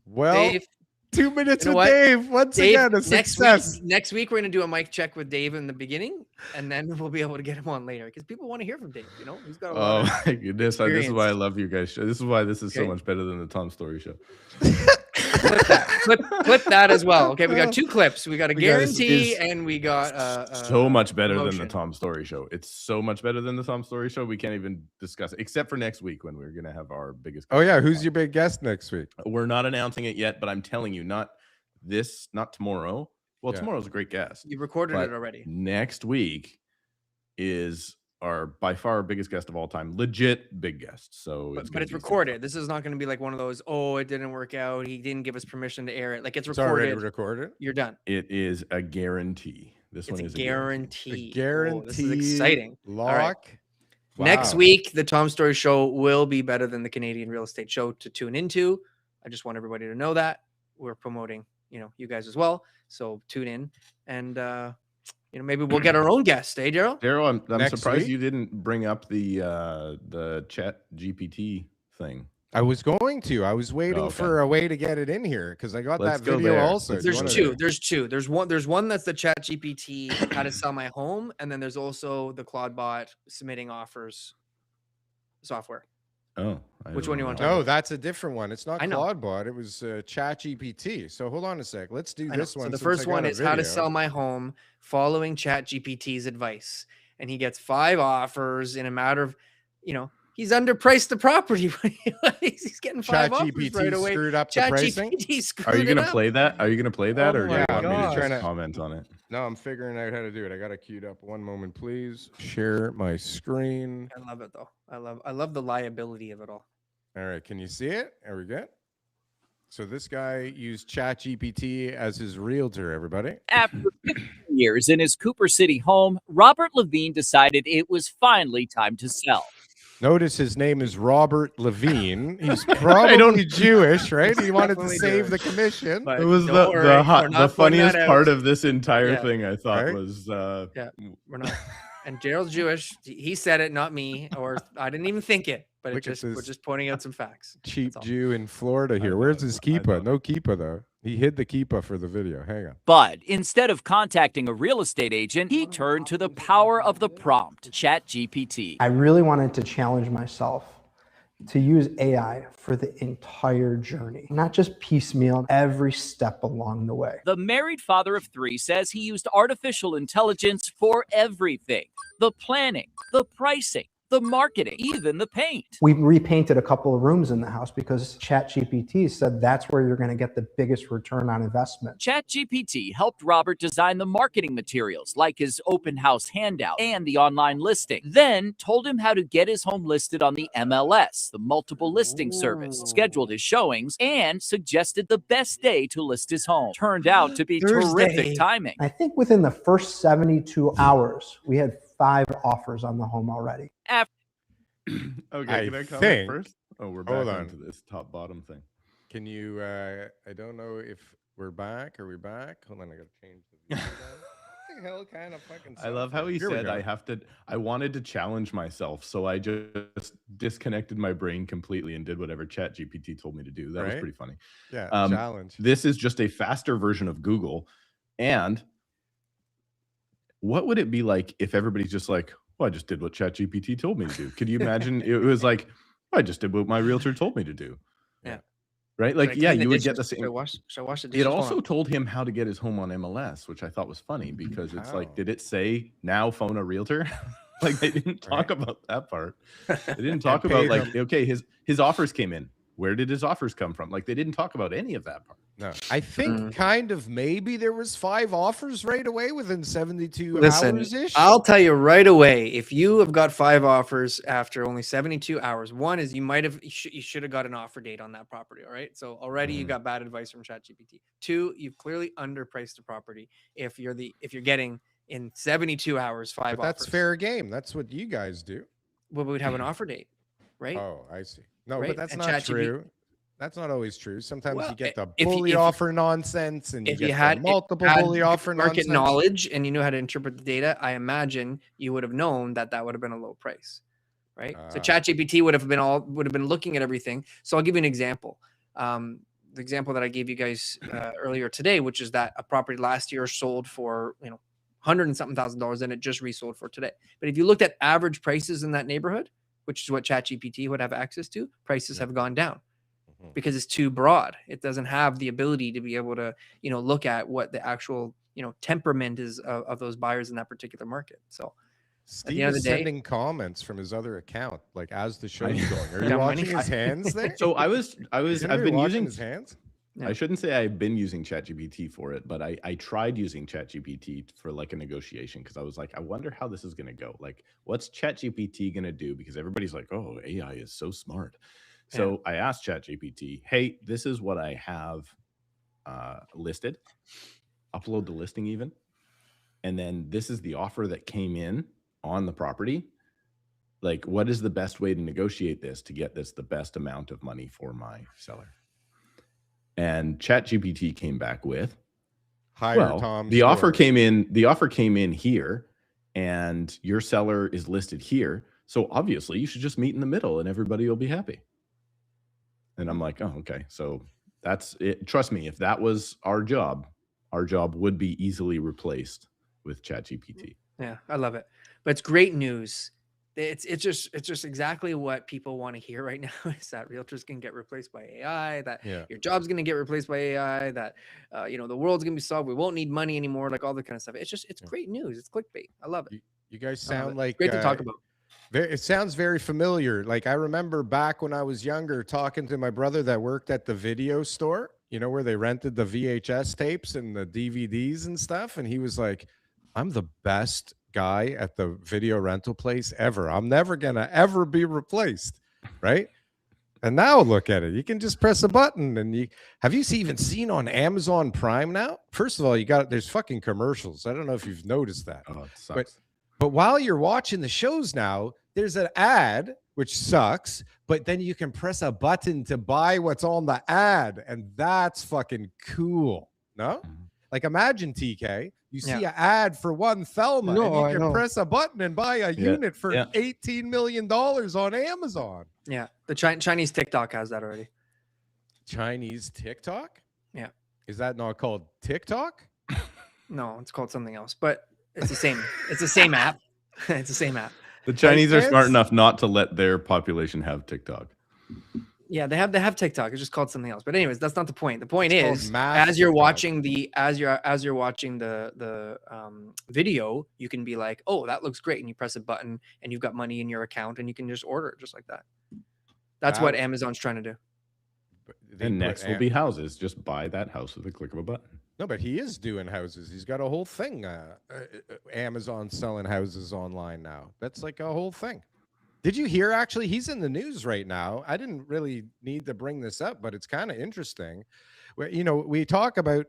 Well, Dave, 2 minutes you know with what? Dave. Once again, a success. Next week we're gonna do a mic check with Dave in the beginning, and then we'll be able to get him on later because people want to hear from Dave. He's got a lot. Oh my goodness! This is why I love you guys. This is why this is so Okay. much better than the Tom Story show. Clip that as well. Okay, we got 2 clips. We got a guarantee, is and we got so much better than promotion. the Tom Story Show. It's so much better than the Tom Story Show. We can't even discuss it, except for next week when we're gonna have our biggest. Oh yeah, who's your big guest next week? We're not announcing it yet, but I'm telling you, not tomorrow. Well, Yeah. tomorrow's a great guest. You recorded but it already. Next week is our by far our biggest guest of all time, legit big guest. So, But it's recorded. This is not going to be like one of those. Oh, it didn't work out. He didn't give us permission to air it. Like it's already recorded. recorded. You're done. It is a guarantee. This It's one a is guarantee. A guarantee. Oh, this is exciting. Lock. All right. Wow. Next week, the Tom Story Show will be better than the Canadian Real Estate Show to tune into. I just want everybody to know that we're promoting, you guys as well. So tune in, and maybe we'll get our own guest, eh, Daryl? Daryl, I'm Next surprised week? you didn't bring up the Chat GPT thing. I was going to. I was waiting okay. for a way to get it in here because I got Let's that go video there. also. Let's Do you There's wanna- two. There's two. There's one that's the Chat GPT how to sell my home, and then there's also the Claudebot submitting offers software. Oh, Which one do you want to No, talk about? that's a different one. It's not I know. Claudebot. It was ChatGPT. So hold on a sec. Let's do I know. this one. So the since first I one got a is how to video. sell my home following Chat GPT's advice, and he gets 5 offers in a matter of, he's underpriced the property. He's getting 5 offers ChatGPT right away. screwed up the Chat pricing. GPT screwed Are you it gonna up. play that? Are you gonna play that, Oh or do you my want me to gosh. just Trying to- comment on it? No, I'm figuring out how to do it. I got it queued up. One moment, please. Share my screen. I love it though. I love the liability of it all. All right, can you see it? There we go. So this guy used ChatGPT as his realtor, everybody. After 15 years in his Cooper City home, Robert Levine decided it was finally time to sell. Notice his name is Robert Levine. He's probably Jewish, right? He wanted to Definitely save the Jewish. commission. But It was don't worry, we're the not putting funniest that part out. of this entire Yeah. thing. I thought Right? was Yeah, we're not. And Gerald's Jewish. He said it, not me, or I didn't even think it. But Look at we're this just pointing out some facts. Cheap That's all. Jew in Florida here. I Where's know, his I know. kippah? No kippah, though. He hid the kippah for the video. Hang on. But instead of contacting a real estate agent, he turned to the power of the prompt, ChatGPT. I really wanted to challenge myself to use AI for the entire journey, not just piecemeal, every step along the way. The married father of 3 says he used artificial intelligence for everything: the planning, the pricing, the marketing, even the paint. We repainted a couple of rooms in the house because ChatGPT said that's where you're going to get the biggest return on investment. ChatGPT helped Robert design the marketing materials like his open house handout and the online listing, then told him how to get his home listed on the MLS, the multiple listing service, scheduled his showings, and suggested the best day to list his home. Turned out to be Thursday. terrific timing. I think within the first 72 hours, we had 5 offers on the home already. After okay. I Can I comment think- first? Oh, we're Hold back on. onto this top bottom thing. Can you, I don't know if we're back. Are we back? Hold on, I got to change the video. What the hell kind of fucking I love how he Here we said go. I wanted to challenge myself, so I just disconnected my brain completely and did whatever ChatGPT told me to do. That was Right? pretty funny. Yeah, Um, challenge. This is just a faster version of Google. And what would it be like if everybody's just like, well, I just did what ChatGPT told me to do? Could you imagine? It was like, I just did what my realtor told me to do. Yeah. Right? Should I Like, yeah, clean the you would get the dishes? same. Should I wash the It dishes? Hold also on. told him how to get his home on MLS, which I thought was funny because it's How? like, did it say now phone a realtor? Like they didn't talk Right. about that part. They didn't talk And about pay like, them. okay, his offers came in. Where did his offers come from? Like they didn't talk about any of that part. No, I think Mm. kind of maybe there was 5 offers right away within 72 Listen, hours ish. I'll tell you right away. If you have got 5 offers after only 72 hours, one is you should have got an offer date on that property. All right, so already you Mhm. got bad advice from ChatGPT. 2, you've clearly underpriced the property. If you're getting in 72 hours 5 But that's offers. fair game. That's what you guys do. Well, we would have an offer date, right? Oh, I see. No, Right? but that's And not ChatGPT true. That's not always true. Sometimes Well, you get the if you- bully if- offer nonsense, and you If get you the had multiple had bully offer market nonsense. knowledge and you knew how to interpret the data, I imagine you would have known that that would have been a low price, right? So Ah. ChatGPT would have been looking at everything. So I'll give you an example. The example that I gave you guys earlier today, which is that a property last year sold for $100 and something thousand, and it just resold for today. But if you looked at average prices in that neighborhood, which is what ChatGPT would have access to, prices have gone down. because it's too broad. It doesn't have the ability to be able to, look at what the actual, temperament is of those buyers in that particular market. So at the Steve end of is the day, sending comments from his other account, like as the show's I- going. Are you Got watching money? his hands there? So I've Anybody been watching using his hands. Yeah. I shouldn't say I've been using ChatGPT for it, but I tried using ChatGPT for like a negotiation because I was like, I wonder how this is going to go. Like, what's ChatGPT going to do? Because everybody's like, oh, AI is so smart. So I asked ChatGPT, hey, this is what I have listed. Upload the listing even. And then this is the offer that came in on the property. Like, what is the best way to negotiate this to get this the best amount of money for my seller? And ChatGPT came back with, Hire Tom. the offer came in. The offer came in here, and your seller is listed here. So obviously, you should just meet in the middle, and everybody will be happy. And I'm like, oh, okay. So that's it. Trust me, if that was our job would be easily replaced with ChatGPT. Yeah, I love it. But it's great news. It's just exactly what people want to hear right now, is that realtors can get replaced by AI, that your job's going to get replaced by AI, that the world's going to be solved. We won't need money anymore, like all that kind of stuff. It's great news. It's clickbait. I love it. You guys sound like great to talk about. It sounds very familiar. Like I remember back when I was younger talking to my brother that worked at the video store, where they rented the VHS tapes and the DVDs and stuff. And he was like, I'm the best guy at the video rental place ever. I'm never going to ever be replaced. Right. And now look at it. You can just press a button and have you even seen on Amazon Prime now? First of all, there's fucking commercials. I don't know if you've noticed that. Oh, it sucks. But while you're watching the shows now, there's an ad, which sucks, but then you can press a button to buy what's on the ad. And that's fucking cool. No? Like imagine, TK, you see an ad for one Thelma and you can press a button and buy a unit for $18 million on Amazon. Yeah. The Chinese TikTok has that already. Chinese TikTok? Yeah. Is that not called TikTok? No, it's called something else, but it's the same. It's the same app. It's the same app. The Chinese are smart enough not to let their population have TikTok. Yeah, they have TikTok. It's just called something else. But anyways, that's not the point. The point is, mass as you're TikTok. watching the video, you can be like, "Oh, that looks great," and you press a button, and you've got money in your account, and you can just order it just like that. That's what Amazon's trying to do. And next will be houses. Just buy that house with a click of a button. No, but he is doing houses. He's got a whole thing. Amazon selling houses online now. That's like a whole thing. Did you hear, actually, he's in the news right now. I didn't really need to bring this up, but it's kind of interesting. Where, we talk about,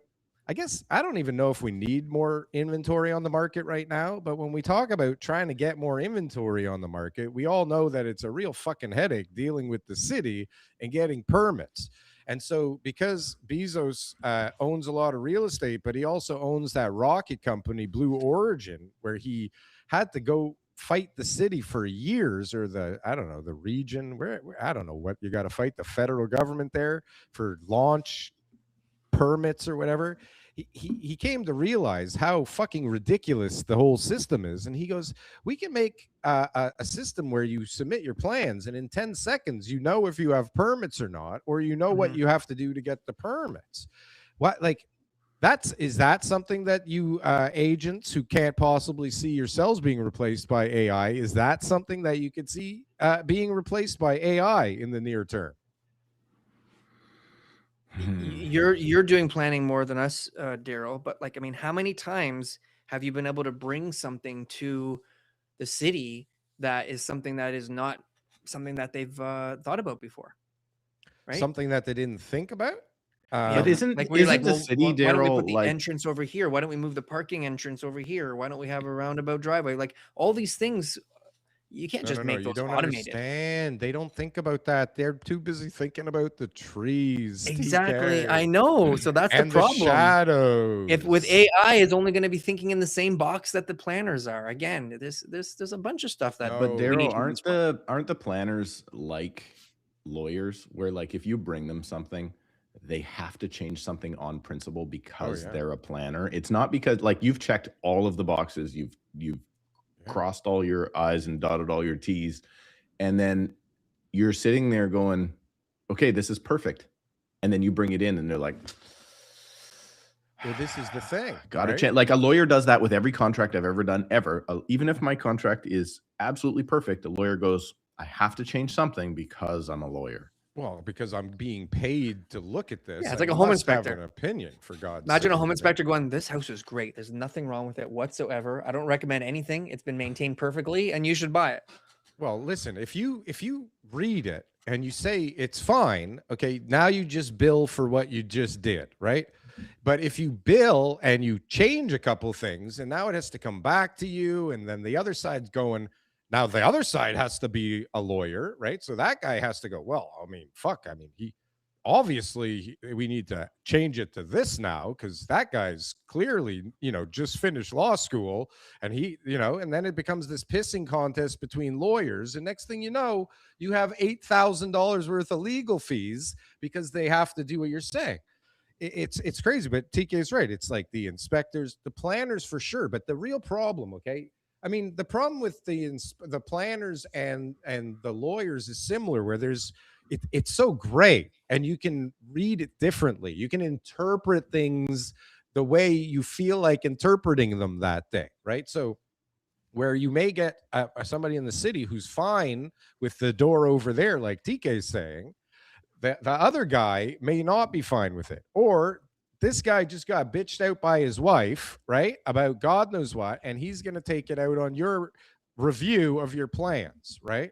I guess, I don't even know if we need more inventory on the market right now. But when we talk about trying to get more inventory on the market, we all know that it's a real fucking headache dealing with the city and getting permits. And so because Bezos owns a lot of real estate, but he also owns that rocket company, Blue Origin, where he had to go fight the city for years, or the region where I don't know what, you got to fight the federal government there for launch permits or whatever. He came to realize how fucking ridiculous the whole system is. And he goes, we can make a system where you submit your plans and in 10 seconds, if you have permits or not, or what you have to do to get the permits. Is that something that you agents who can't possibly see yourselves being replaced by AI, is that something that you could see being replaced by AI in the near term? You're doing planning more than us, Daryl. But how many times have you been able to bring something to the city that is something that is not something that they've thought about before? Right? Something that they didn't think about. But isn't the city, why don't we Daryl, put the entrance over here? Why don't we move the parking entrance over here? Why don't we have a roundabout driveway? Like all these things. You can't just make those automated. Understand. They don't think about that. They're too busy thinking about the trees. Exactly. TK. I know. So that's and the problem. The shadows. If with AI, is only going to be thinking in the same box that the planners are. Again, there's a bunch of stuff that. But Daryl, aren't the planners like lawyers, where like if you bring them something, they have to change something on principle because they're a planner? It's not because like you've checked all of the boxes, you've crossed all your I's and dotted all your T's, and then you're sitting there going, okay, this is perfect. And then you bring it in and they're like, well, this is the thing. Got to right? change. Like a lawyer does that with every contract I've ever done ever. Even if my contract is absolutely perfect, the lawyer goes, I have to change something because I'm a lawyer. Well, because I'm being paid to look at this. Yeah, it's I like a home must have inspector. an opinion, for God's Imagine a sake, home you know? inspector going, this house is great. There's nothing wrong with it whatsoever. I don't recommend anything. It's been maintained perfectly and you should buy it. Well, listen, if you read it and you say it's fine, okay, now you just bill for what you just did, right? But if you bill and you change a couple things and now it has to come back to you, and then the other side's going, now the other side has to be a lawyer, right? So that guy has to go, well, I mean, fuck, I mean, we need to change it to this now because that guy's clearly, just finished law school, and and then it becomes this pissing contest between lawyers. And next thing you know, you have $8,000 worth of legal fees because they have to do what you're saying. It's crazy, but TK is right. It's like the inspectors, the planners for sure. But the real problem, okay, I mean, the problem with the planners and the lawyers is similar, where it's so gray and you can read it differently. You can interpret things the way you feel like interpreting them that day, right? So where you may get somebody in the city who's fine with the door over there, like TK is saying, the other guy may not be fine with it. Or this guy just got bitched out by his wife, right, about God knows what, and he's going to take it out on your review of your plans, right?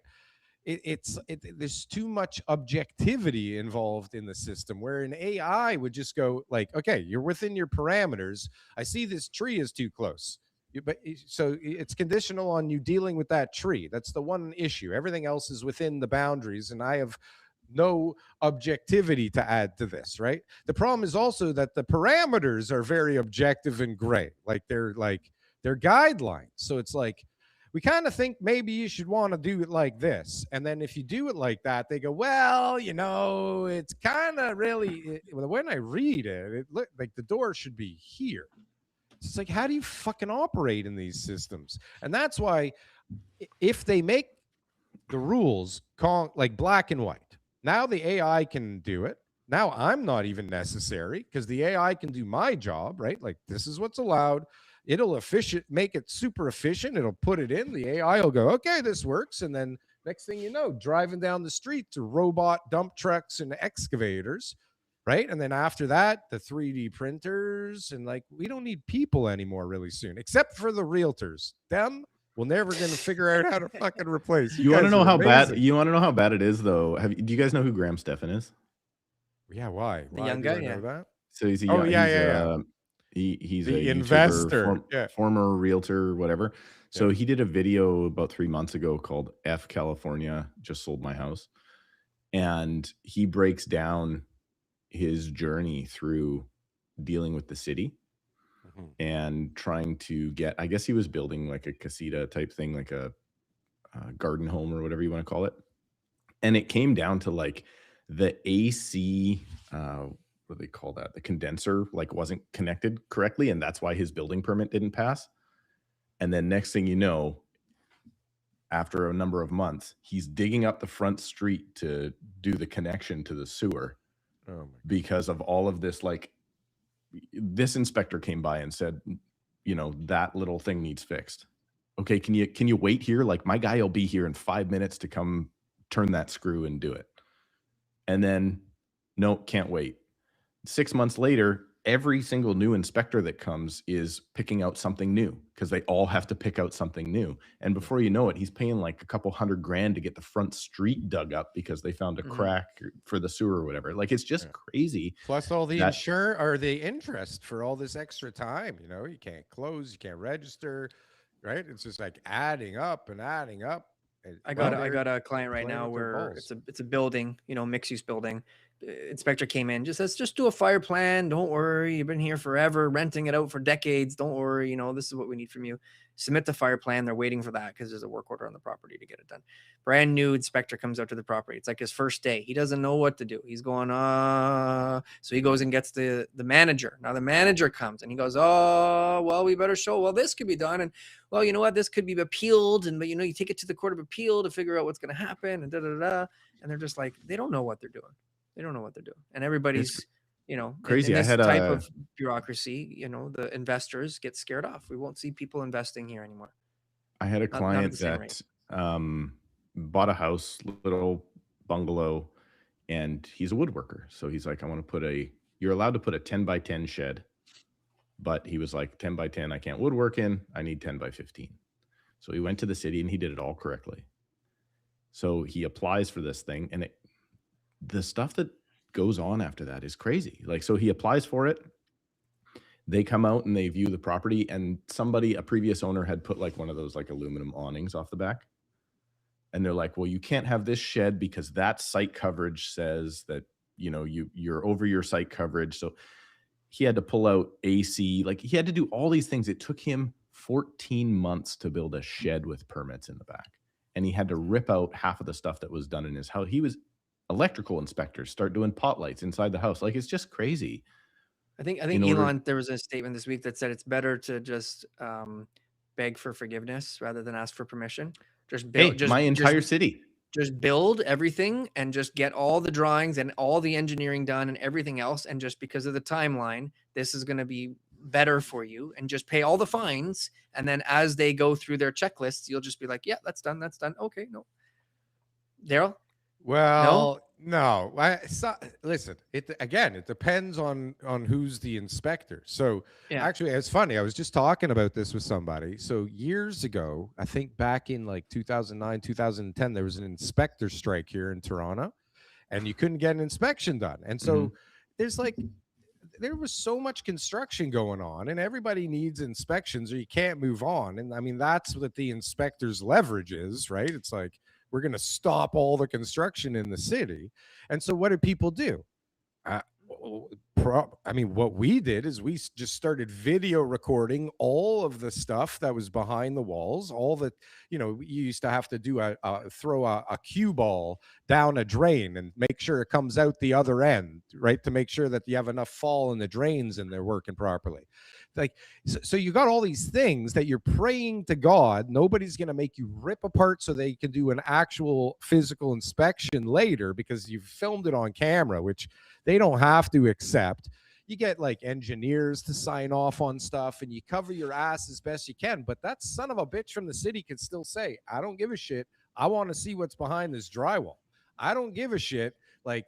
There's too much objectivity involved in the system, where an AI would just go like, okay, you're within your parameters. I see this tree is too close. So it's conditional on you dealing with that tree. That's the one issue. Everything else is within the boundaries, and I have no objectivity to add to this, right? The problem is also that the parameters are very objective and gray. They're guidelines. So it's like, we kind of think maybe you should want to do it like this. And then if you do it like that, they go, well, it's kind of really, when I read it, it look like the door should be here. It's like, how do you fucking operate in these systems? And that's why if they make the rules like black and white, now the AI can do it. Now I'm not even necessary because the AI can do my job, right? Like, this is what's allowed. It'll make it super efficient. It'll put it in. The AI will go, okay, this works. And then next thing you know, driving down the street to robot dump trucks and excavators, right? And then after that, the 3D printers, and we don't need people anymore really soon, except for the realtors. Them, we're never going to figure out how to fucking replace. You want to know how bad? You want to know how bad it is, though? Do you guys know who Graham Stephan is? Yeah, why? The young guy, know that? So he's a young, he's the a investor, former realtor, whatever. So he did a video about 3 months ago called "F California Just Sold My House," and he breaks down his journey through dealing with the city and trying to get, I guess he was building like a casita type thing, like a garden home or whatever you want to call it. And it came down to like the AC, what do they call that? The condenser wasn't connected correctly. And that's why his building permit didn't pass. And then next thing you know, after a number of months, he's digging up the front street to do the connection to the sewer because of all of this. This inspector came by and said, that little thing needs fixed. Okay, can you wait here? Like, my guy will be here in 5 minutes to come turn that screw and do it. And then, no, can't wait. 6 months later, every single new inspector that comes is picking out something new because they all have to pick out something new. And before you know it, he's paying like a couple $100,000 to get the front street dug up because they found a crack for the sewer or whatever. Like, it's just crazy. Plus all the insurance or the interest for all this extra time. You can't close, you can't register, right? It's just like adding up and adding up. I got a client right now where it's a building, mixed use building, inspector came in, just says, just do a fire plan. Don't worry. You've been here forever, renting it out for decades. Don't worry. You know, this is what we need from you. Submit the fire plan. They're waiting for that because there's a work order on the property to get it done. Brand new inspector comes out to the property. It's like his first day. He doesn't know what to do. He's going, so he goes and gets the manager. Now the manager comes and he goes, oh, well, we better show, well, this could be done. And well, you know what, this could be appealed. And, but you know, you take it to the Court of Appeal to figure out what's going to happen and And they're just like, they don't know what they're doing. They don't know what they're doing. And everybody's, you know, crazy. In this I had type of bureaucracy, you know, the investors get scared off. We won't see people investing here anymore. I had a Not at client the same that rate. bought a house, little bungalow, and he's a woodworker. So he's like, I want to put you're allowed to put a 10 by 10 shed, but he was like, 10 by 10, I can't woodwork in. I need 10 by 15. So he went to the city and he did it all correctly. So he applies for this thing, and the stuff that goes on after that is crazy. Like, so he applies for it. They come out and they view the property, and a previous owner had put like one of those like aluminum awnings off the back. And they're like, well, you can't have this shed because that site coverage says that, you know, you're over your site coverage. So he had to pull out AC, like he had to do all these things. It took him 14 months to build a shed with permits in the back. And he had to rip out half of the stuff that was done in his house. He was electrical inspectors, start doing pot lights inside the house. Like, it's just crazy. I think Elon, there was a statement this week that said it's better to just beg for forgiveness rather than ask for permission. Just build my entire city. Just build everything and just get all the drawings and all the engineering done and everything else. And just because of the timeline, this is going to be better for you, and just pay all the fines. And then as they go through their checklists, you'll just be like, yeah, that's done. That's done. Okay. No. Daryl? Well, no. Listen, it depends on who's the inspector. So actually, it's funny. I was just talking about this with somebody. So years ago, I think back in like 2009, 2010, there was an inspector strike here in Toronto, and you couldn't get an inspection done. And so there was so much construction going on, and everybody needs inspections or you can't move on. And I mean, that's what the inspector's leverage is, right? It's like, we're going to stop all the construction in the city. And so what did people do? What we did is we just started video recording all of the stuff that was behind the walls, all that, you know, you used to have to do throw a cue ball down a drain and make sure it comes out the other end, right? To make sure that you have enough fall in the drains and they're working properly. Like, so you got all these things that you're praying to God. Nobody's going to make you rip apart so they can do an actual physical inspection later because you've filmed it on camera, which they don't have to accept. You get like engineers to sign off on stuff, and you cover your ass as best you can. But that son of a bitch from the city can still say, I don't give a shit. I want to see what's behind this drywall. I don't give a shit. Like,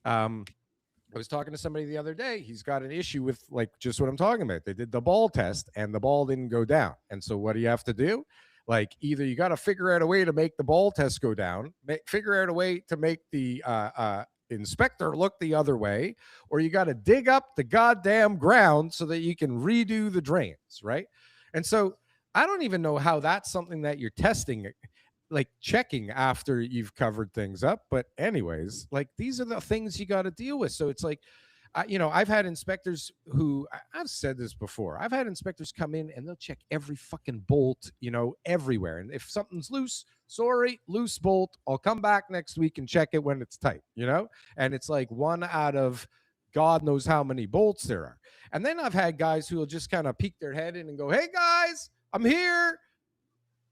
I was talking to somebody the other day. He's got an issue with like just what I'm talking about. They did the ball test and the ball didn't go down. And so what do you have to do? Like, either you got to figure out a way to make the ball test go down, figure out a way to make the inspector look the other way, or you got to dig up the goddamn ground so that you can redo the drains, right? And so I don't even know how that's something that you're testing, like checking after you've covered things up. But anyways, like, these are the things you got to deal with. So it's like, you know, I've had inspectors who, I've said this before, I've had inspectors come in and they'll check every fucking bolt, you know, everywhere. And if something's loose, sorry, loose bolt, I'll come back next week and check it when it's tight, you know? And it's like one out of God knows how many bolts there are. And then I've had guys who will just kind of peek their head in and go, hey guys, I'm here.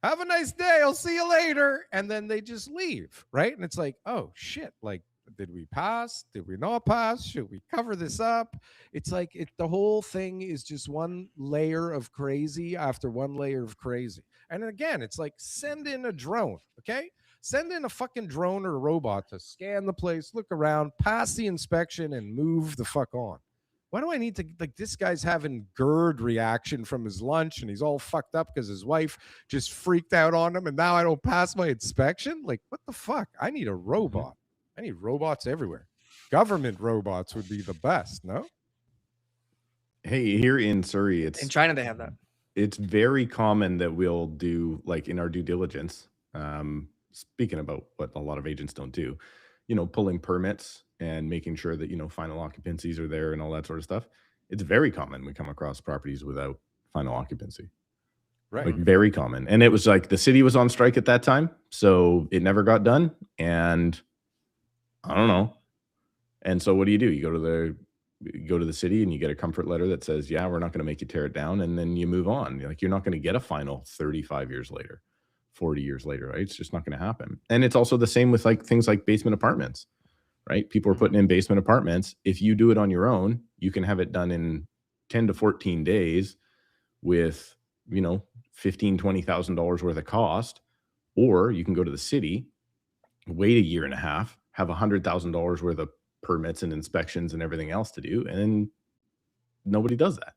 Have a nice day. I'll see you later. And then they just leave, right? And it's like, oh shit, like, did we pass? Did we not pass? Should we cover this up? It's like the whole thing is just one layer of crazy after one layer of crazy. And again, it's like, send in a drone, okay? Send in a fucking drone or a robot to scan the place, look around, pass the inspection, and move the fuck on. Why do I need to, like, this guy's having GERD reaction from his lunch and he's all fucked up because his wife just freaked out on him and now I don't pass my inspection? Like, what the fuck? I need a robot. I need robots everywhere. Government robots would be the best, no? Hey, here in Surrey, in China they have that. It's very common that we'll do, like, in our due diligence, speaking about what a lot of agents don't do, pulling permits and making sure that, final occupancies are there and all that sort of stuff. It's very common we come across properties without final occupancy. Right. Like very common. And it was like the city was on strike at that time, so it never got done. And I don't know. And so what do? You go to the city and you get a comfort letter that says, yeah, we're not going to make you tear it down, and then you move on. You're not going to get a final 35 years later, 40 years later, right? It's just not going to happen. And it's also the same with like things like basement apartments, right? People are putting in basement apartments. If you do it on your own, you can have it done in 10 to 14 days with, $15,000-$20,000 worth of cost, or you can go to the city, wait a year and a half, have $100,000 worth of permits and inspections and everything else to do, and then nobody does that.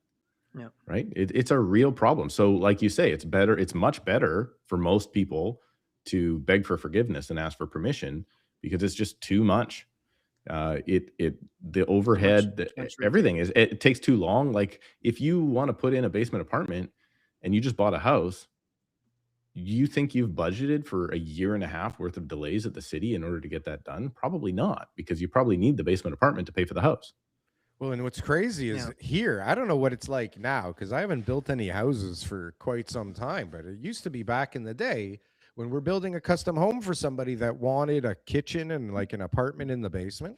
Yeah. Right. It's a real problem. So like you say, it's much better for most people to beg for forgiveness and ask for permission, because it's just too much. The overhead, everything it takes too long. Like if you want to put in a basement apartment and you just bought a house, you think you've budgeted for a year and a half worth of delays at the city in order to get that done? Probably not, because you probably need the basement apartment to pay for the house. Well, and what's crazy is here, I don't know what it's like now, because I haven't built any houses for quite some time, but it used to be back in the day when we're building a custom home for somebody that wanted a kitchen and like an apartment in the basement.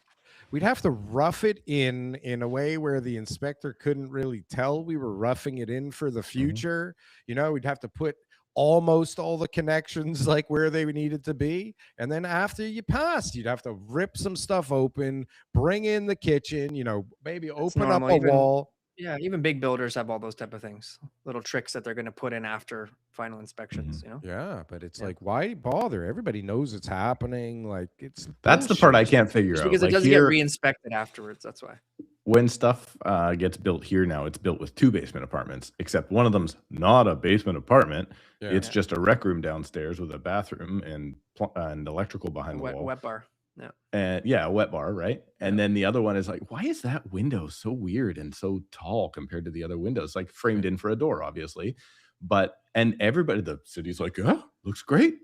We'd have to rough it in a way where the inspector couldn't really tell we were roughing it in for the future. We'd have to put almost all the connections like where they needed to be. And then after you passed, you'd have to rip some stuff open, bring in the kitchen, maybe open up a wall. Yeah, even big builders have all those type of things, little tricks that they're going to put in after final inspections. Yeah, but it's like, why bother? Everybody knows it's happening. Like that's the part I can't figure out. Because it doesn't get re-inspected afterwards. That's why. When stuff gets built here now, it's built with 2 basement apartments, except one of them's not a basement apartment. Yeah. It's just a rec room downstairs with a bathroom and electrical behind the wall. Wet bar. Yeah. And a wet bar, right? And then the other one is like, why is that window so weird and so tall compared to the other windows? Like framed in for a door, obviously. And everybody, the city's like, oh, looks great.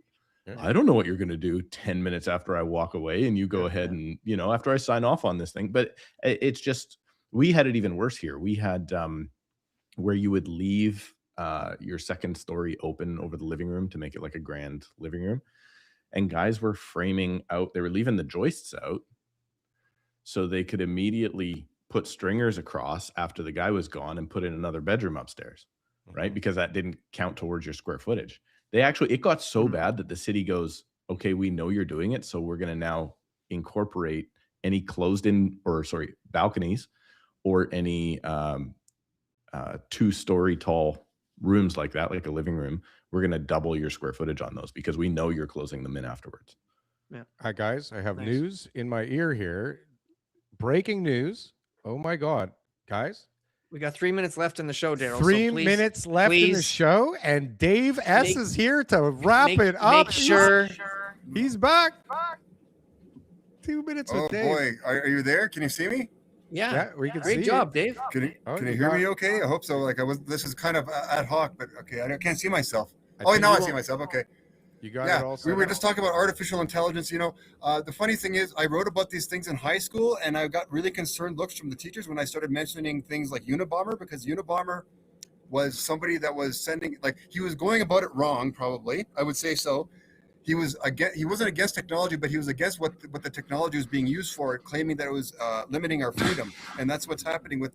Yeah. I don't know what you're going to do 10 minutes after I walk away, and you go ahead and, after I sign off on this thing. But it's just, we had it even worse here. We had where you would leave your second story open over the living room to make it like a grand living room. And guys were framing out, they were leaving the joists out so they could immediately put stringers across after the guy was gone and put in another bedroom upstairs, right? Because that didn't count towards your square footage. It got so bad that the city goes, okay, we know you're doing it, so we're going to now incorporate any balconies or any 2-story tall rooms like that, like a living room. We're going to double your square footage on those because we know you're closing them in afterwards. Yeah. Hi, guys. I have news in my ear here. Breaking news. Oh, my God. Guys. We got 3 minutes left in the show, Daryl. 3 minutes left in the show, and Dave S. is here to wrap it up. Make sure he's back. 2 minutes with Dave. Oh, boy. Are you there? Can you see me? Yeah, we can see Great job, Dave. Can you hear me okay? I hope so. This is kind of ad hoc, but okay. I can't see myself. Now I see myself. Okay. You got it all. We were just talking about artificial intelligence. The funny thing is, I wrote about these things in high school, and I got really concerned looks from the teachers when I started mentioning things like Unabomber, because Unabomber was somebody that was he was going about it wrong, probably. I would say so. He wasn't against technology, but he was against what the technology was being used for, claiming that it was limiting our freedom. And that's what's happening with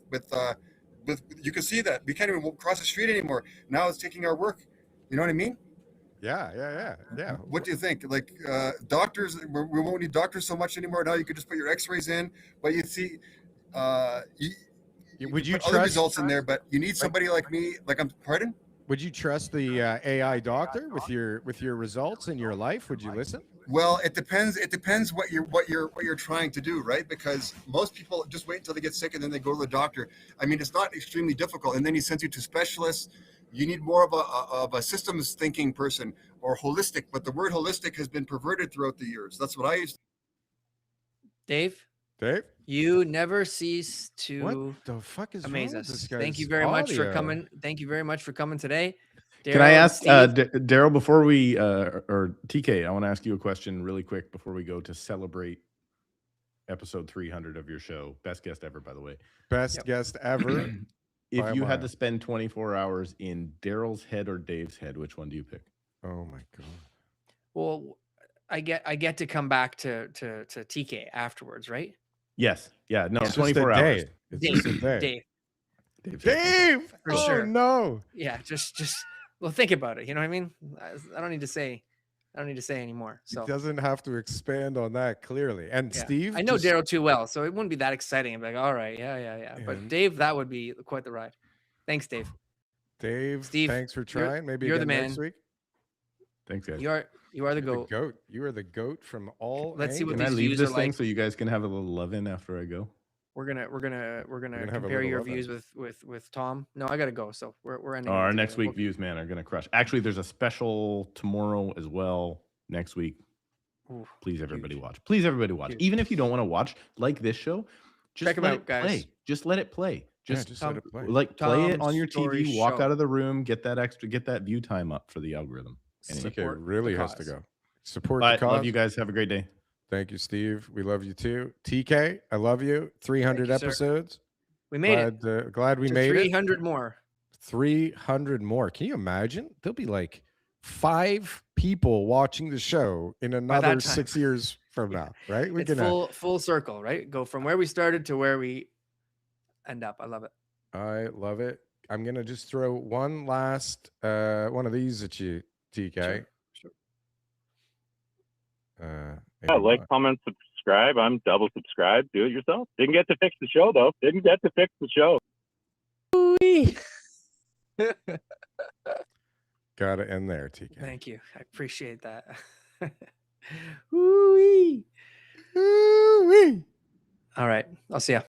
you can see that we can't even cross the street anymore. Now it's taking our work. You know what I mean? Yeah. What do you think? Like doctors, we won't need doctors so much anymore. Now you could just put your X-rays in, but you see, would you put other results in there? But you need somebody like me. Pardon? Would you trust the AI doctor with your results in your life? Would you listen? Well, it depends. It depends what you're trying to do, right? Because most people just wait until they get sick and then they go to the doctor. I mean, it's not extremely difficult, and then he sends you to specialists. You need more of a systems thinking person or holistic, but the word holistic has been perverted throughout the years. That's what I used to. Dave, you never cease to what the fuck is amaze wrong us. with this guy's Thank you very much for audio? coming. Thank you very much for coming today. Can I ask Daryl before we or TK? I want to ask you a question really quick before we go to celebrate episode 300 of your show. Best guest ever, by the way. Best guest ever. If by a you had mile. to spend 24 hours in Daryl's head or Dave's head, which one do you pick? Oh my god. Well, I get to come back to TK afterwards, right? Yes. Yeah. No, It's 24 just a hours. day. It's just a day. Dave. Dave's head. Dave! For Oh sure. no. Yeah, just well, think about it. You know what I mean? I don't need to say anymore. So He doesn't have to expand on that clearly. And yeah. Steve, I know just- Daryl too well, so it wouldn't be that exciting. I'm like, all right, yeah. But And- Dave, that would be quite the ride. Thanks, Dave. Dave, Steve, thanks for you're- trying. Maybe you're the again next man. week. Thanks, guys. You are the You're goat. the goat. You are the goat from all. Let's see what Can I these leave views this are thing like. so you guys can have a little love in after I go? We're gonna have a compare little your of it. views with Tom. No, I gotta go. So we're ending. Our it next together. week views, man, are gonna crush. Actually, there's a special tomorrow as well. Next week, Ooh, please everybody watch. Please everybody watch. Huge. Even if you don't want to watch like this show, just Check 'em let out, it guys. play. Just let it play. Yeah, Just, just let it play. like play it Tom's on your Story TV. Walk Show. out of the room. Get that view time up for the algorithm. Anyway. TK Support really the has to cause. go. Support Bye. the cause. Love you guys. Have a great day. Thank you, Steve. We love you too. TK, I love you. 300 Thank you, sir. episodes. We made it. Glad we to made 300 more. 300 more. Can you imagine? There'll be like 5 people watching the show in another time. 6 years from now, right? It's full circle, right? Go from where we started to where we end up. I love it. I love it. I'm gonna just throw one last one of these at you, TK. Sure. Yeah, maybe like, not. comment, subscribe. I'm double subscribed. Do it yourself. Didn't get to fix the show though. Didn't get to fix the show. Gotta end there, TK. Thank you. I appreciate that. Woo-wee. Woo-wee. All right. I'll see ya.